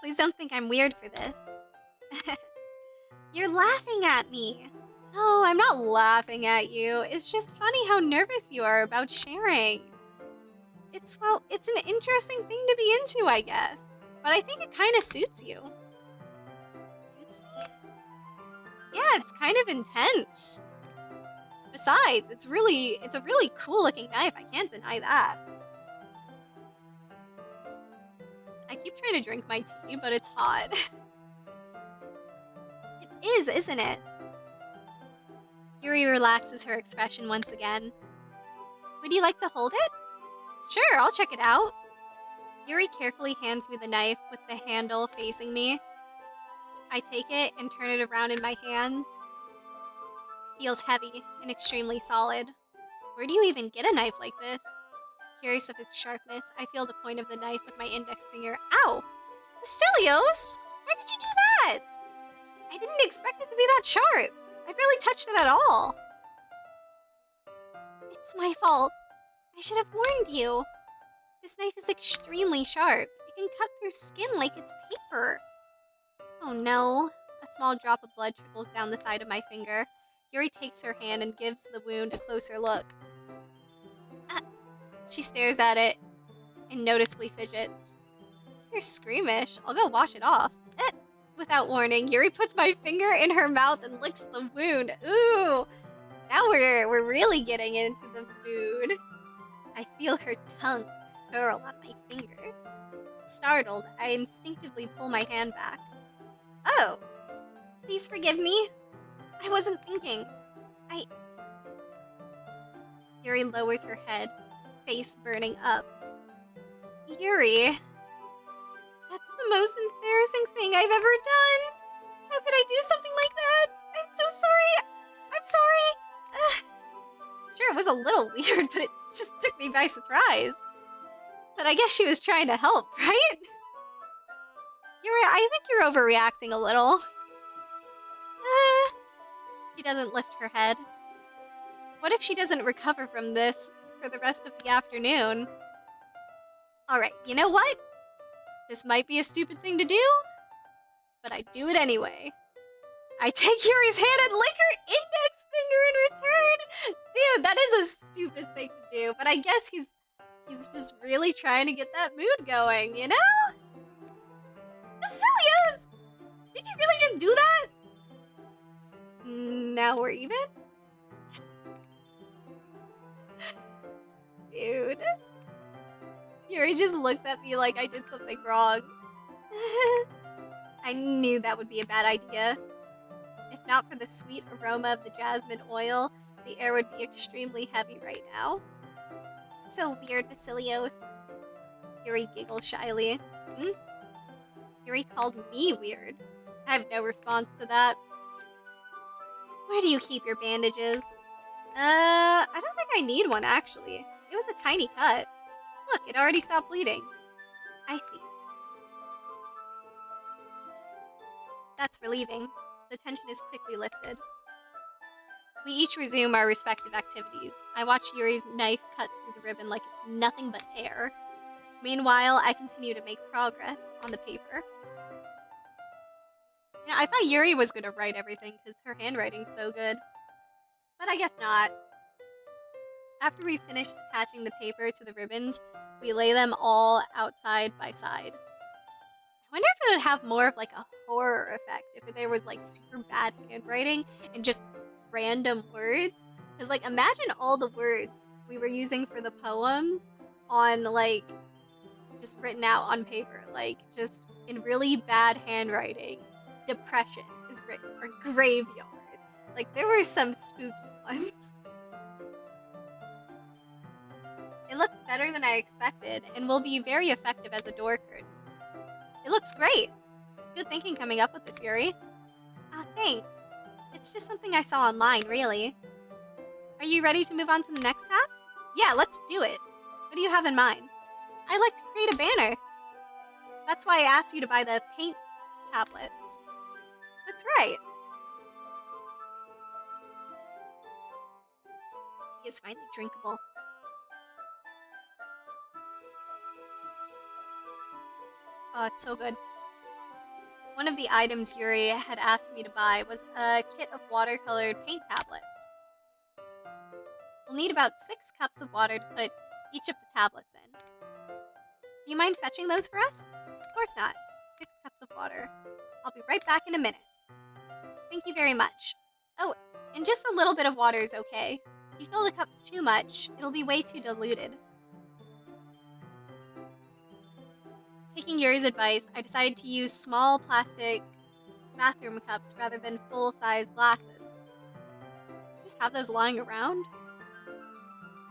Please don't think I'm weird for this. You're laughing at me. No, I'm not laughing at you. It's just funny how nervous you are about sharing. It's an interesting thing to be into, I guess. But I think it kind of suits you. Suits me? Yeah, it's kind of intense. Besides, it's a really cool looking knife. I can't deny that. I keep trying to drink my tea, but it's hot. It is, isn't it? Yuri relaxes her expression once again. Would you like to hold it? Sure, I'll check it out. Yuri carefully hands me the knife with the handle facing me. I take it and turn it around in my hands. Feels heavy and extremely solid. Where do you even get a knife like this? Curious of its sharpness, I feel the point of the knife with my index finger. Ow! Vasilios! Why did you do that? I didn't expect it to be that sharp. I barely touched it at all. It's my fault. I should have warned you. This knife is extremely sharp. It can cut through skin like it's paper. Oh no. A small drop of blood trickles down the side of my finger. Yuri takes her hand and gives the wound a closer look. She stares at it and noticeably fidgets. You're squeamish. I'll go wash it off. Without warning, Yuri puts my finger in her mouth and licks the wound. Ooh! Now we're really getting into the food. I feel her tongue curl on my finger. Startled, I instinctively pull my hand back. Oh! Please forgive me. I wasn't thinking. Yuri lowers her head, face burning up. Yuri, that's the most embarrassing thing I've ever done. How could I do something like that? I'm so sorry. I'm sorry. Sure, it was a little weird, but it just took me by surprise. But I guess she was trying to help, right? Yuri, I think you're overreacting a little. She doesn't lift her head. What if she doesn't recover from this for the rest of the afternoon? Alright, you know what? This might be a stupid thing to do, but I do it anyway. I take Yuri's hand and lick her index finger in return! Dude, that is a stupid thing to do, but I guess he's just really trying to get that mood going, you know? Vasilios! Did you really just do that? Now we're even? Dude. Yuri just looks at me like I did something wrong. I knew that would be a bad idea. If not for the sweet aroma of the jasmine oil, the air would be extremely heavy right now. So weird, Vasilios. Yuri giggles shyly. Yuri called me weird. I have no response to that. Where do you keep your bandages? I don't think I need one, actually. It was a tiny cut. Look, it already stopped bleeding. I see. That's relieving. The tension is quickly lifted. We each resume our respective activities. I watch Yuri's knife cut through the ribbon like it's nothing but air. Meanwhile, I continue to make progress on the paper. You know, I thought Yuri was going to write everything because her handwriting's so good. But I guess not. After we finish attaching the paper to the ribbons, we lay them all out side by side. I wonder if it would have more of like a horror effect if there was like super bad handwriting and just random words. Because like imagine all the words we were using for the poems on like just written out on paper, like just in really bad handwriting. Depression is written, or graveyard. Like there were some spooky ones. It looks better than I expected and will be very effective as a door curtain. It looks great. Good thinking coming up with this, Yuri. Ah, thanks. It's just something I saw online, really. Are you ready to move on to the next task? Yeah, let's do it. What do you have in mind? I'd like to create a banner. That's why I asked you to buy the paint tablets. That's right. Tea is finally drinkable. Oh, it's so good. One of the items Yuri had asked me to buy was a kit of watercolored paint tablets. We'll need about 6 cups of water to put each of the tablets in. Do you mind fetching those for us? Of course not. 6 cups of water. I'll be right back in a minute. Thank you very much. Oh, and just a little bit of water is okay. If you fill the cups too much, it'll be way too diluted. Taking Yuri's advice, I decided to use small plastic bathroom cups rather than full-size glasses. Just have those lying around.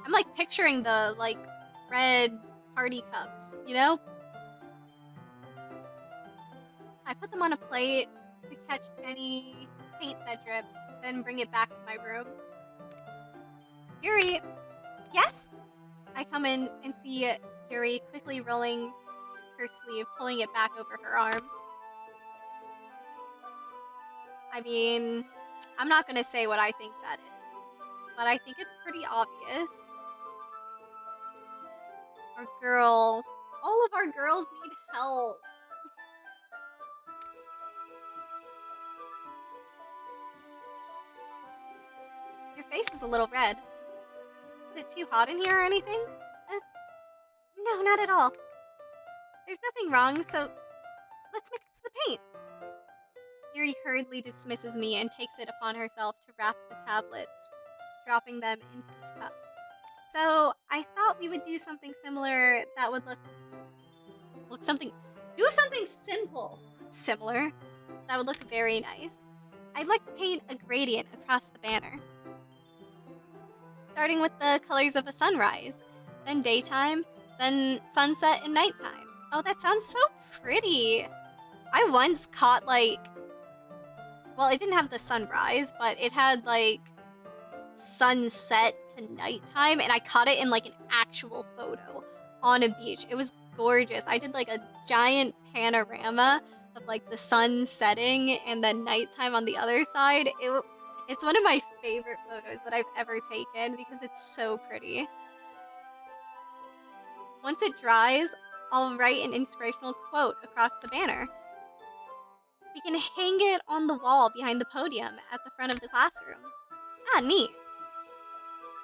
I'm like picturing the like red party cups, you know? I put them on a plate to catch any paint that drips, then bring it back to my room. Yuri! Yes? I come in and see Yuri quickly rolling her sleeve, pulling it back over her arm. I mean, I'm not gonna say what I think that is, but I think it's pretty obvious. All of our girls need help. Your face is a little red. Is it too hot in here or anything? No, not at all. There's nothing wrong, so let's mix the paint. Yuri hurriedly dismisses me and takes it upon herself to wrap the tablets, dropping them into each cup. So I thought we would do something similar that would do something simple, similar, that would look very nice. I'd like to paint a gradient across the banner. Starting with the colors of a sunrise, then daytime, then sunset and nighttime. Oh, that sounds so pretty. I once caught well, it didn't have the sunrise, but it had sunset to nighttime, and I caught it in an actual photo on a beach. It was gorgeous. I did a giant panorama of the sun setting and then nighttime on the other side. It's one of my favorite photos that I've ever taken because it's so pretty. Once it dries, I'll write an inspirational quote across the banner. We can hang it on the wall behind the podium at the front of the classroom. Ah, neat.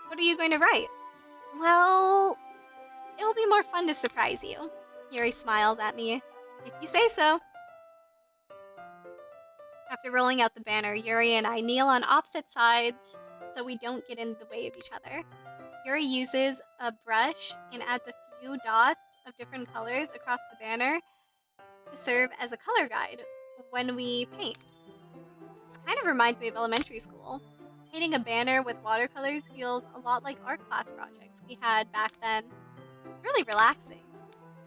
What are you going to write? Well, it'll be more fun to surprise you. Yuri smiles at me. If you say so. After rolling out the banner, Yuri and I kneel on opposite sides so we don't get in the way of each other. Yuri uses a brush and adds a few dots of different colors across the banner to serve as a color guide when we paint. This kind of reminds me of elementary school. Painting a banner with watercolors feels a lot like art class projects we had back then. It's really relaxing.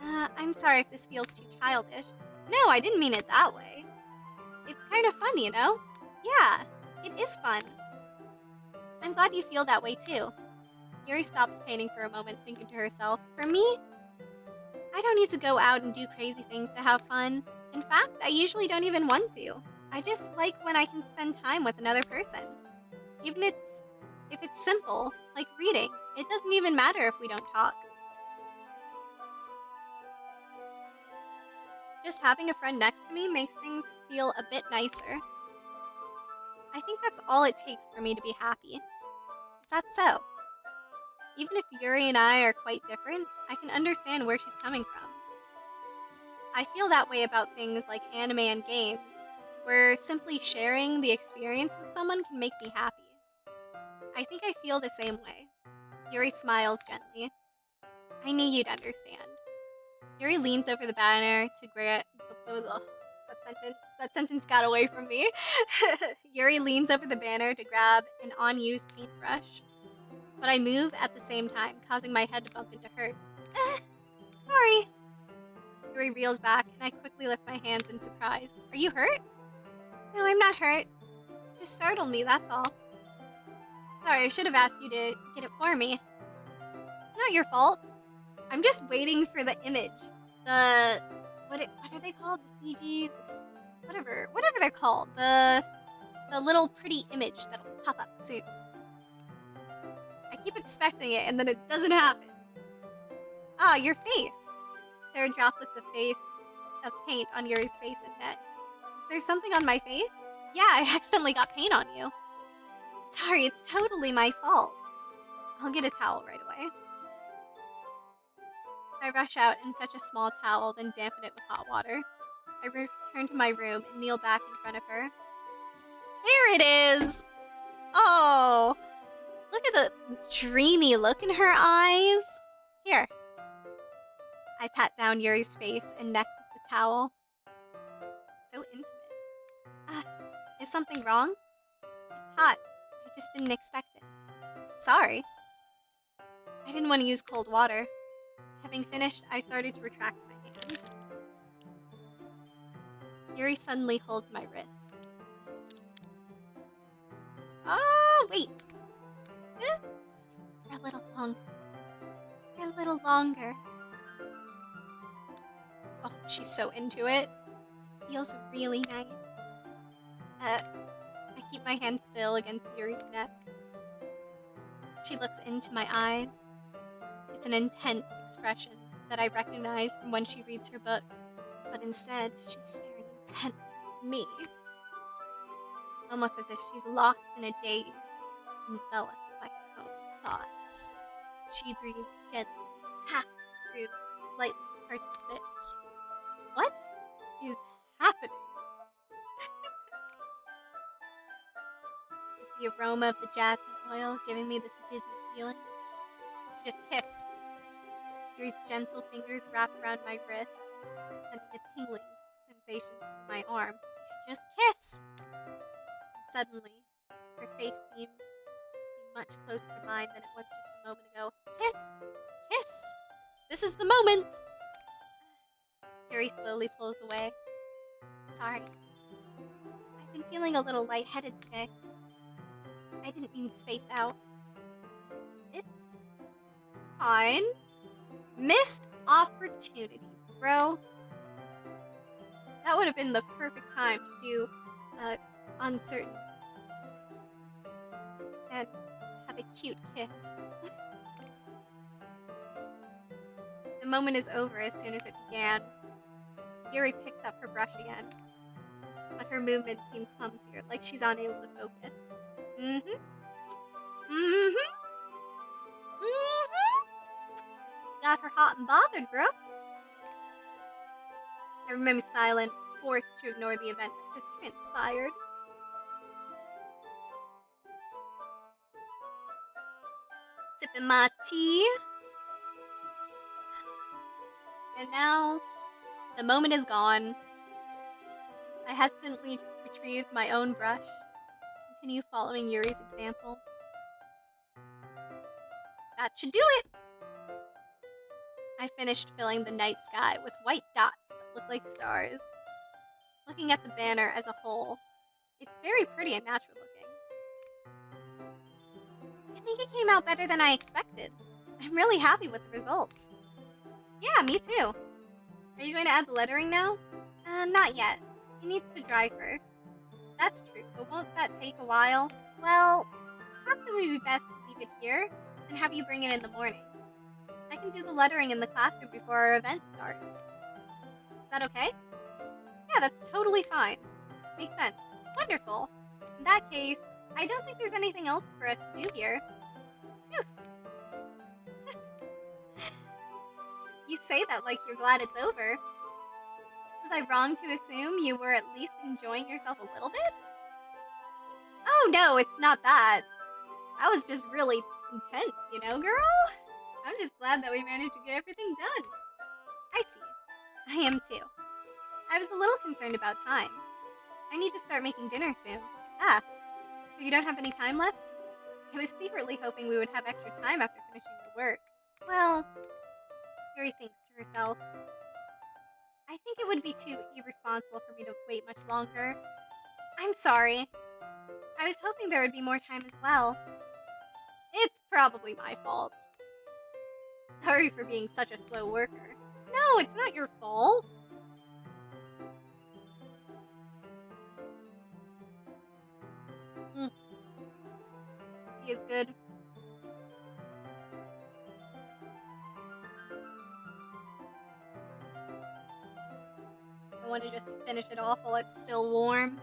I'm sorry if this feels too childish. No, I didn't mean it that way. It's kind of fun, you know? Yeah, it is fun. I'm glad you feel that way too. Yuri stops painting for a moment, thinking to herself, for me, I don't need to go out and do crazy things to have fun. In fact, I usually don't even want to. I just like when I can spend time with another person. Even if it's simple, like reading, it doesn't even matter if we don't talk. Just having a friend next to me makes things feel a bit nicer. I think that's all it takes for me to be happy. Is that so? Even if Yuri and I are quite different, I can understand where she's coming from. I feel that way about things like anime and games, where simply sharing the experience with someone can make me happy. I think I feel the same way. Yuri smiles gently. I knew you'd understand. Yuri leans over the banner to grab... That sentence got away from me. Yuri leans over the banner to grab an unused paintbrush. But I move at the same time, causing my head to bump into hers. Sorry. Yuri reels back, and I quickly lift my hands in surprise. Are you hurt? No, I'm not hurt. You just startled me, that's all. Sorry, I should have asked you to get it for me. It's not your fault. I'm just waiting for the image. What are they called? The CGs? Whatever they're called. The little pretty image that'll pop up soon. I keep expecting it, and then it doesn't happen. Ah, your face. There are droplets of paint on Yuri's face and neck. Is there something on my face? Yeah, I accidentally got paint on you. Sorry, it's totally my fault. I'll get a towel right away. I rush out and fetch a small towel, then dampen it with hot water. I return to my room and kneel back in front of her. There it is! Oh, look at the dreamy look in her eyes. Here. I pat down Yuri's face and neck with the towel. So intimate. Is something wrong? It's hot. I just didn't expect it. Sorry. I didn't want to use cold water. Having finished, I started to retract my hand. Yuri suddenly holds my wrist. Oh, wait. Just for a little longer. For a little longer. Oh, she's so into it. It feels really nice. I keep my hand still against Yuri's neck. She looks into my eyes. It's an intense expression that I recognize from when she reads her books, but instead, she's staring intently at me. Almost as if she's lost in a daze, enveloped by her own thoughts. She breathes gently, half through slightly parted lips. What is happening? Is it the aroma of the jasmine oil giving me this dizzy feeling? She just kissed. Yuri's gentle fingers wrap around my wrist, sending a tingling sensation through my arm. She just kiss! And suddenly, her face seems to be much closer to mine than it was just a moment ago. Kiss! Kiss! This is the moment! Yuri slowly pulls away. Sorry. I've been feeling a little lightheaded today. I didn't mean to space out. It's fine. Missed opportunity, bro. That would have been the perfect time to do uncertain and have a cute kiss. The moment is over as soon as it began. Yuri picks up her brush again, but her movements seem clumsier, like she's unable to focus. Got her hot and bothered, bro. I remain silent, forced to ignore the event that just transpired. Sipping my tea. And now, the moment is gone. I hesitantly retrieve my own brush, continue following Yuri's example. That should do it! I finished filling the night sky with white dots that look like stars. Looking at the banner as a whole, it's very pretty and natural looking. I think it came out better than I expected. I'm really happy with the results. Yeah, me too. Are you going to add the lettering now? Not yet. It needs to dry first. That's true, but won't that take a while? Well, perhaps it would be best to leave it here and have you bring it in the morning. I can do the lettering in the classroom before our event starts. Is that okay? Yeah, that's totally fine. Makes sense. Wonderful. In that case, I don't think there's anything else for us to do here. Phew. You say that like you're glad it's over. Was I wrong to assume you were at least enjoying yourself a little bit? Oh no, it's not that. That was just really intense, you know, girl? I'm just glad that we managed to get everything done. I see. I am too. I was a little concerned about time. I need to start making dinner soon. Ah, so you don't have any time left? I was secretly hoping we would have extra time after finishing the work. Well, Yuri thinks to herself. I think it would be too irresponsible for me to wait much longer. I'm sorry. I was hoping there would be more time as well. It's probably my fault. Sorry for being such a slow worker. No, it's not your fault. Tea is good. I want to just finish it off while it's still warm.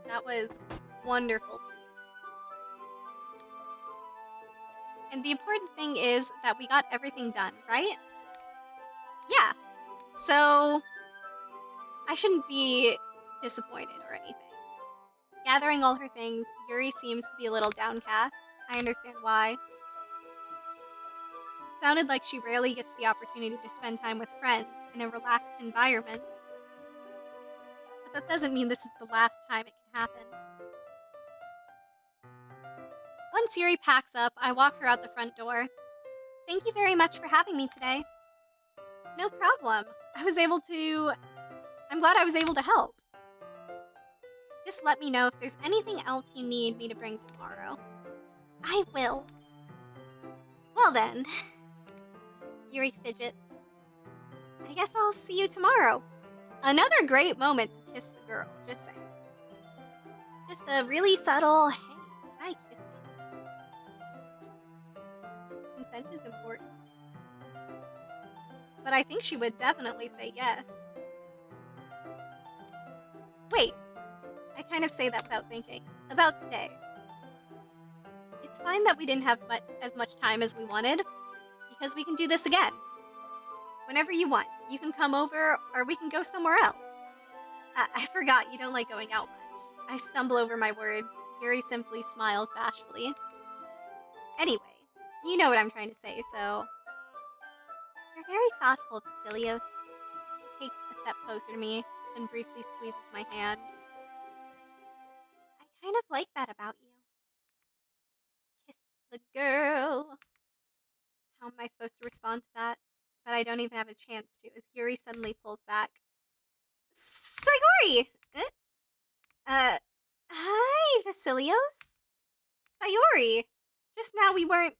That was wonderful tea. And the important thing is that we got everything done, right? Yeah. So I shouldn't be disappointed or anything. Gathering all her things, Yuri seems to be a little downcast. I understand why. Sounded like she rarely gets the opportunity to spend time with friends in a relaxed environment. But that doesn't mean this is the last time it can happen. Once Yuri packs up, I walk her out the front door. Thank you very much for having me today. No problem. I'm glad I was able to help. Just let me know if there's anything else you need me to bring tomorrow. I will. Well then. Yuri fidgets. I guess I'll see you tomorrow. Another great moment to kiss the girl, just saying. Just a really subtle, hey, can I kiss you? Consent is important. But I think she would definitely say yes. Wait, I kind of say that without thinking. About today. It's fine that we didn't have as much time as we wanted, because we can do this again. Whenever you want, you can come over, or we can go somewhere else. I forgot you don't like going out much. I stumble over my words. Yuri simply smiles bashfully. Anyway, you know what I'm trying to say, so... You're very thoughtful, Vasilios. He takes a step closer to me, then briefly squeezes my hand. I kind of like that about you. Kiss the girl. How am I supposed to respond to that? But I don't even have a chance to, as Yuri suddenly pulls back. Sayori! Hi, Vasilios? Sayori! Just now we weren't...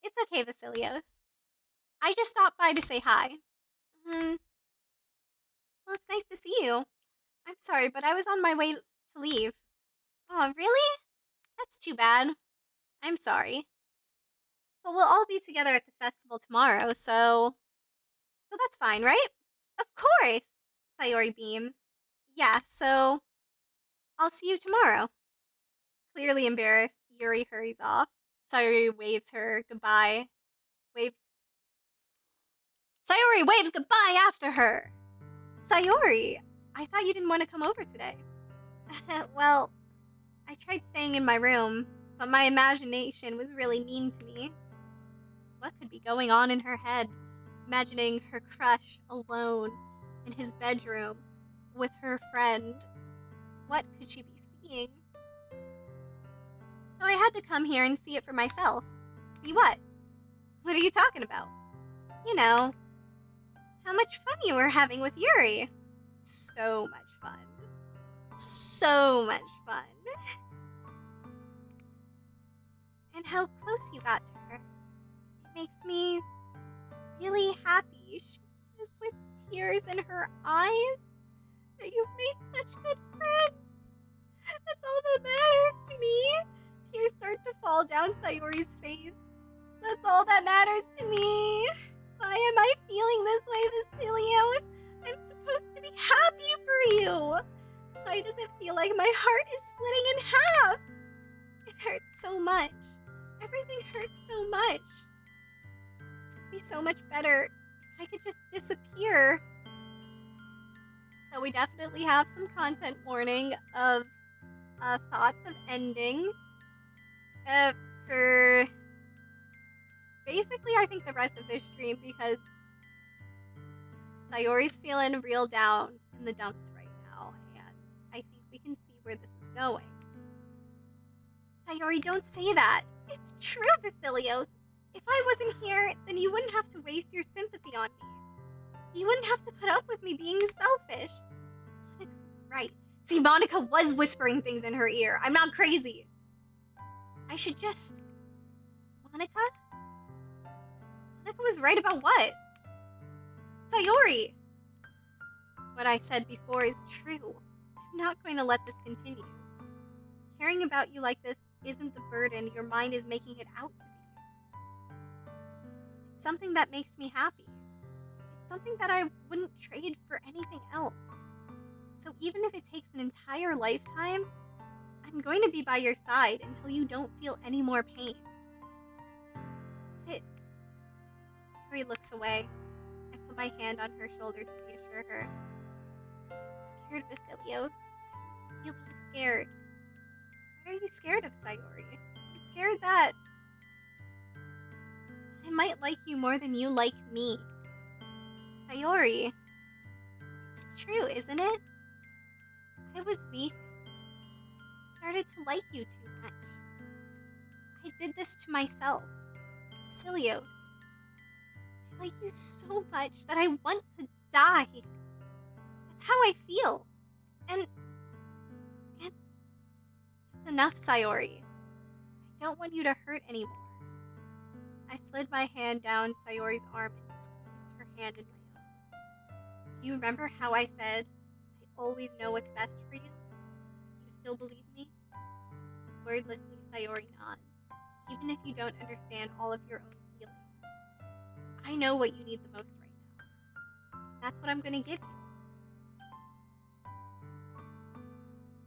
It's okay, Vasilios. I just stopped by to say hi. Well, it's nice to see you. I'm sorry, but I was on my way to leave. Oh, really? That's too bad. I'm sorry. But we'll all be together at the festival tomorrow, so that's fine, right? Of course! Sayori beams. Yeah, so I'll see you tomorrow. Clearly embarrassed, Yuri hurries off. Sayori waves her goodbye. Sayori waves goodbye after her! Sayori, I thought you didn't want to come over today. Well, I tried staying in my room, but my imagination was really mean to me. What could be going on in her head, imagining her crush alone in his bedroom with her friend? What could she be seeing? So I had to come here and see it for myself. See what? What are you talking about? You know, how much fun you were having with Yuri. So much fun. So much fun. And how close you got to her. It makes me really happy. She says with tears in her eyes that you've made such good friends. That's all that matters to me. Tears start to fall down Sayori's face. That's all that matters to me. Why am I feeling this way, Vasilios? I'm supposed to be happy for you. Why does it feel like my heart is splitting in half? It hurts so much. Everything hurts so much. This would be so much better if I could just disappear. So we definitely have some content warning of thoughts of ending. For basically, I think the rest of this stream, because Sayori's feeling real down in the dumps right now, and I think we can see where this is going. Sayori, don't say that. It's true, Vasilios. If I wasn't here, then you wouldn't have to waste your sympathy on me. You wouldn't have to put up with me being selfish. Monika's right. See, Monica was whispering things in her ear. I'm not crazy. I should just... Monica? Monica was right about what? Sayori! What I said before is true. I'm not going to let this continue. Caring about you like this isn't the burden your mind is making it out to be. It's something that makes me happy. It's something that I wouldn't trade for anything else. So even if it takes an entire lifetime, I'm going to be by your side until you don't feel any more pain. Sayori looks away. I put my hand on her shoulder to reassure her. I'm scared, Vasilios. I'm really scared. What are you scared of, Sayori? I'm scared that I might like you more than you like me. Sayori, it's true, isn't it? I was weak. Started to like you too much. I did this to myself. Vasilios. I like you so much that I want to die. That's how I feel. And that's enough, Sayori. I don't want you to hurt anymore. I slid my hand down Sayori's arm and squeezed her hand in my own. Do you remember how I said, I always know what's best for you? You still believe me? Wordlessly, Sayori nods, even if you don't understand all of your own feelings. I know what you need the most right now. That's what I'm going to give you.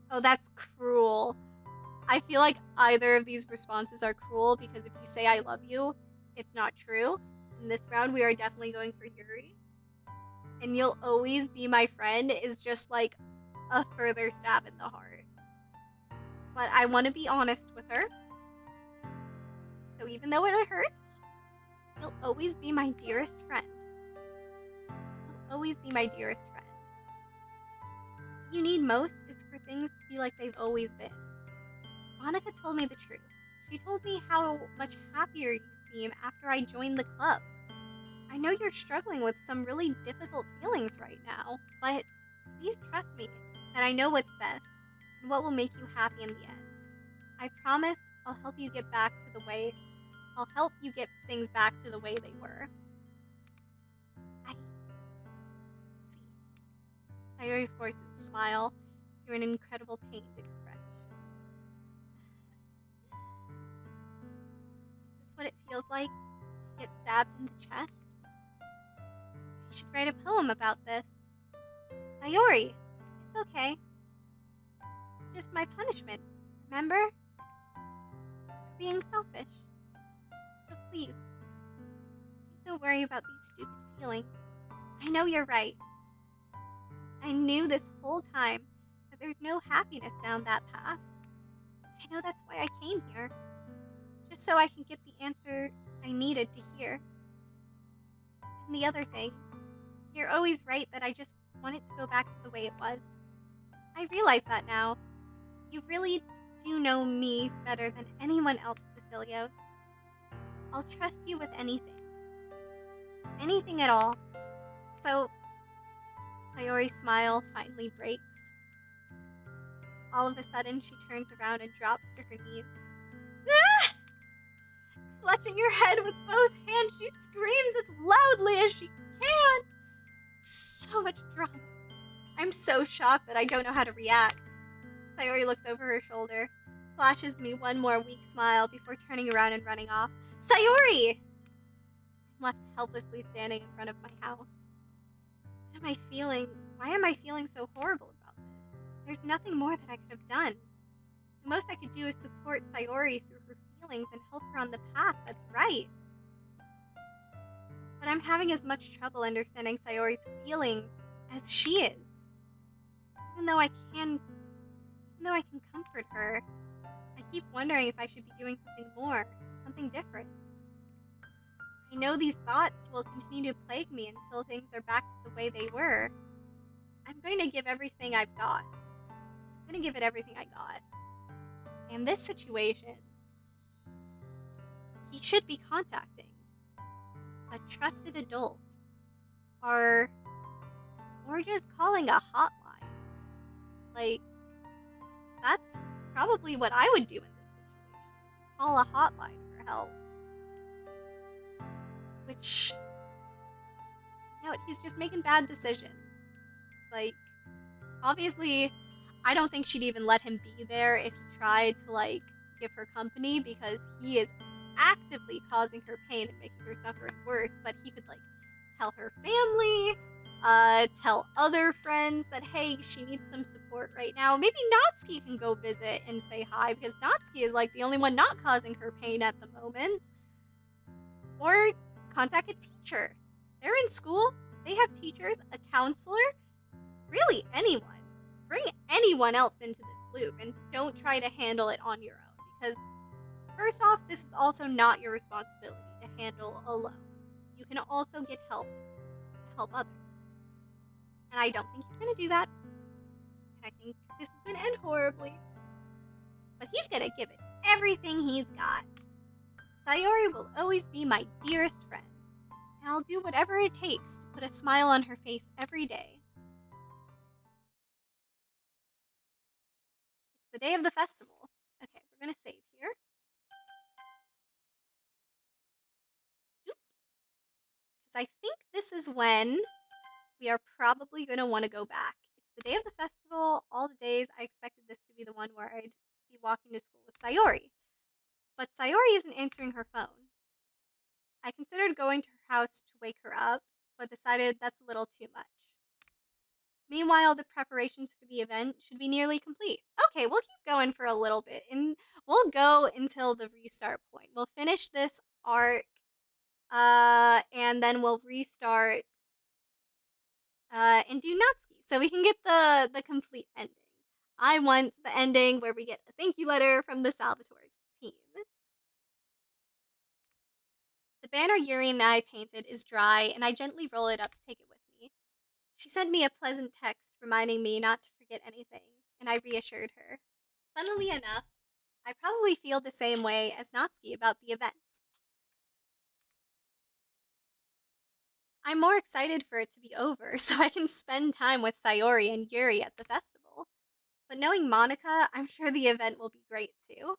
Oh, that's cruel. I feel like either of these responses are cruel because if you say I love you, it's not true. In this round, we are definitely going for Yuri. And you'll always be my friend is just like a further stab in the heart. But I want to be honest with her. So even though it hurts, you'll always be my dearest friend. You'll always be my dearest friend. What you need most is for things to be like they've always been. Monica told me the truth. She told me how much happier you seem after I joined the club. I know you're struggling with some really difficult feelings right now, but please trust me that I know what's best and what will make you happy in the end. I promise I'll help you get things back to the way they were. I see. Sayori forces a smile through an incredible pained expression. Is this what it feels like to get stabbed in the chest? I should write a poem about this. Sayori, it's okay. It's just my punishment, remember? For being selfish. So please don't worry about these stupid feelings. I know you're right. I knew this whole time that there's no happiness down that path. I know that's why I came here. Just so I can get the answer I needed to hear. And the other thing, you're always right that I just want it to go back to the way it was. I realize that now. You really do know me better than anyone else, Vasilios. I'll trust you with anything. Anything at all. So, Sayori's smile finally breaks. All of a sudden, she turns around and drops to her knees. Ah! Clutching her head with both hands, she screams as loudly as she can. So much drama. I'm so shocked that I don't know how to react. Sayori looks over her shoulder, flashes me one more weak smile before turning around and running off. Sayori! I'm left helplessly standing in front of my house. What am I feeling? Why am I feeling so horrible about this? There's nothing more that I could have done. The most I could do is support Sayori through her feelings and help her on the path that's right. But I'm having as much trouble understanding Sayori's feelings as she is. Even though I can comfort her, I keep wondering if I should be doing something more, something different. I know these thoughts will continue to plague me until things are back to the way they were. I'm going to give everything I've got. I'm going to give it everything I got. In this situation, he should be contacting a trusted adult, or just calling a hotline. Like, that's probably what I would do in this situation. Call a hotline for help. Which, he's just making bad decisions. Like, obviously, I don't think she'd even let him be there if he tried to, give her company, because he is actively causing her pain and making her suffering worse. But he could, tell her family, tell other friends that, hey, she needs some support right now. Maybe Natsuki can go visit and say hi, because Natsuki is, the only one not causing her pain at the moment. Or contact a teacher. They're in school. They have teachers, a counselor, really anyone. Bring anyone else into this loop, and don't try to handle it on your own, because first off, this is also not your responsibility to handle alone. You can also get help to help others. And I don't think he's going to do that. And I think this is going to end horribly. But he's going to give it everything he's got. Sayori will always be my dearest friend. And I'll do whatever it takes to put a smile on her face every day. It's the day of the festival. Okay, we're going to save here. Because I think this is when we are probably going to want to go back. It's the day of the festival. All the days I expected this to be the one where I'd be walking to school with Sayori. But Sayori isn't answering her phone. I considered going to her house to wake her up, but decided that's a little too much. Meanwhile, the preparations for the event should be nearly complete. Okay, we'll keep going for a little bit, and we'll go until the restart point. We'll finish this arc, and then we'll restart and do Natsuki, so we can get the complete ending. I want the ending where we get a thank you letter from the Salvatore team. The banner Yuri and I painted is dry, and I gently roll it up to take it with me. She sent me a pleasant text reminding me not to forget anything, and I reassured her. Funnily enough, I probably feel the same way as Natsuki about the event. I'm more excited for it to be over so I can spend time with Sayori and Yuri at the festival. But knowing Monica, I'm sure the event will be great too.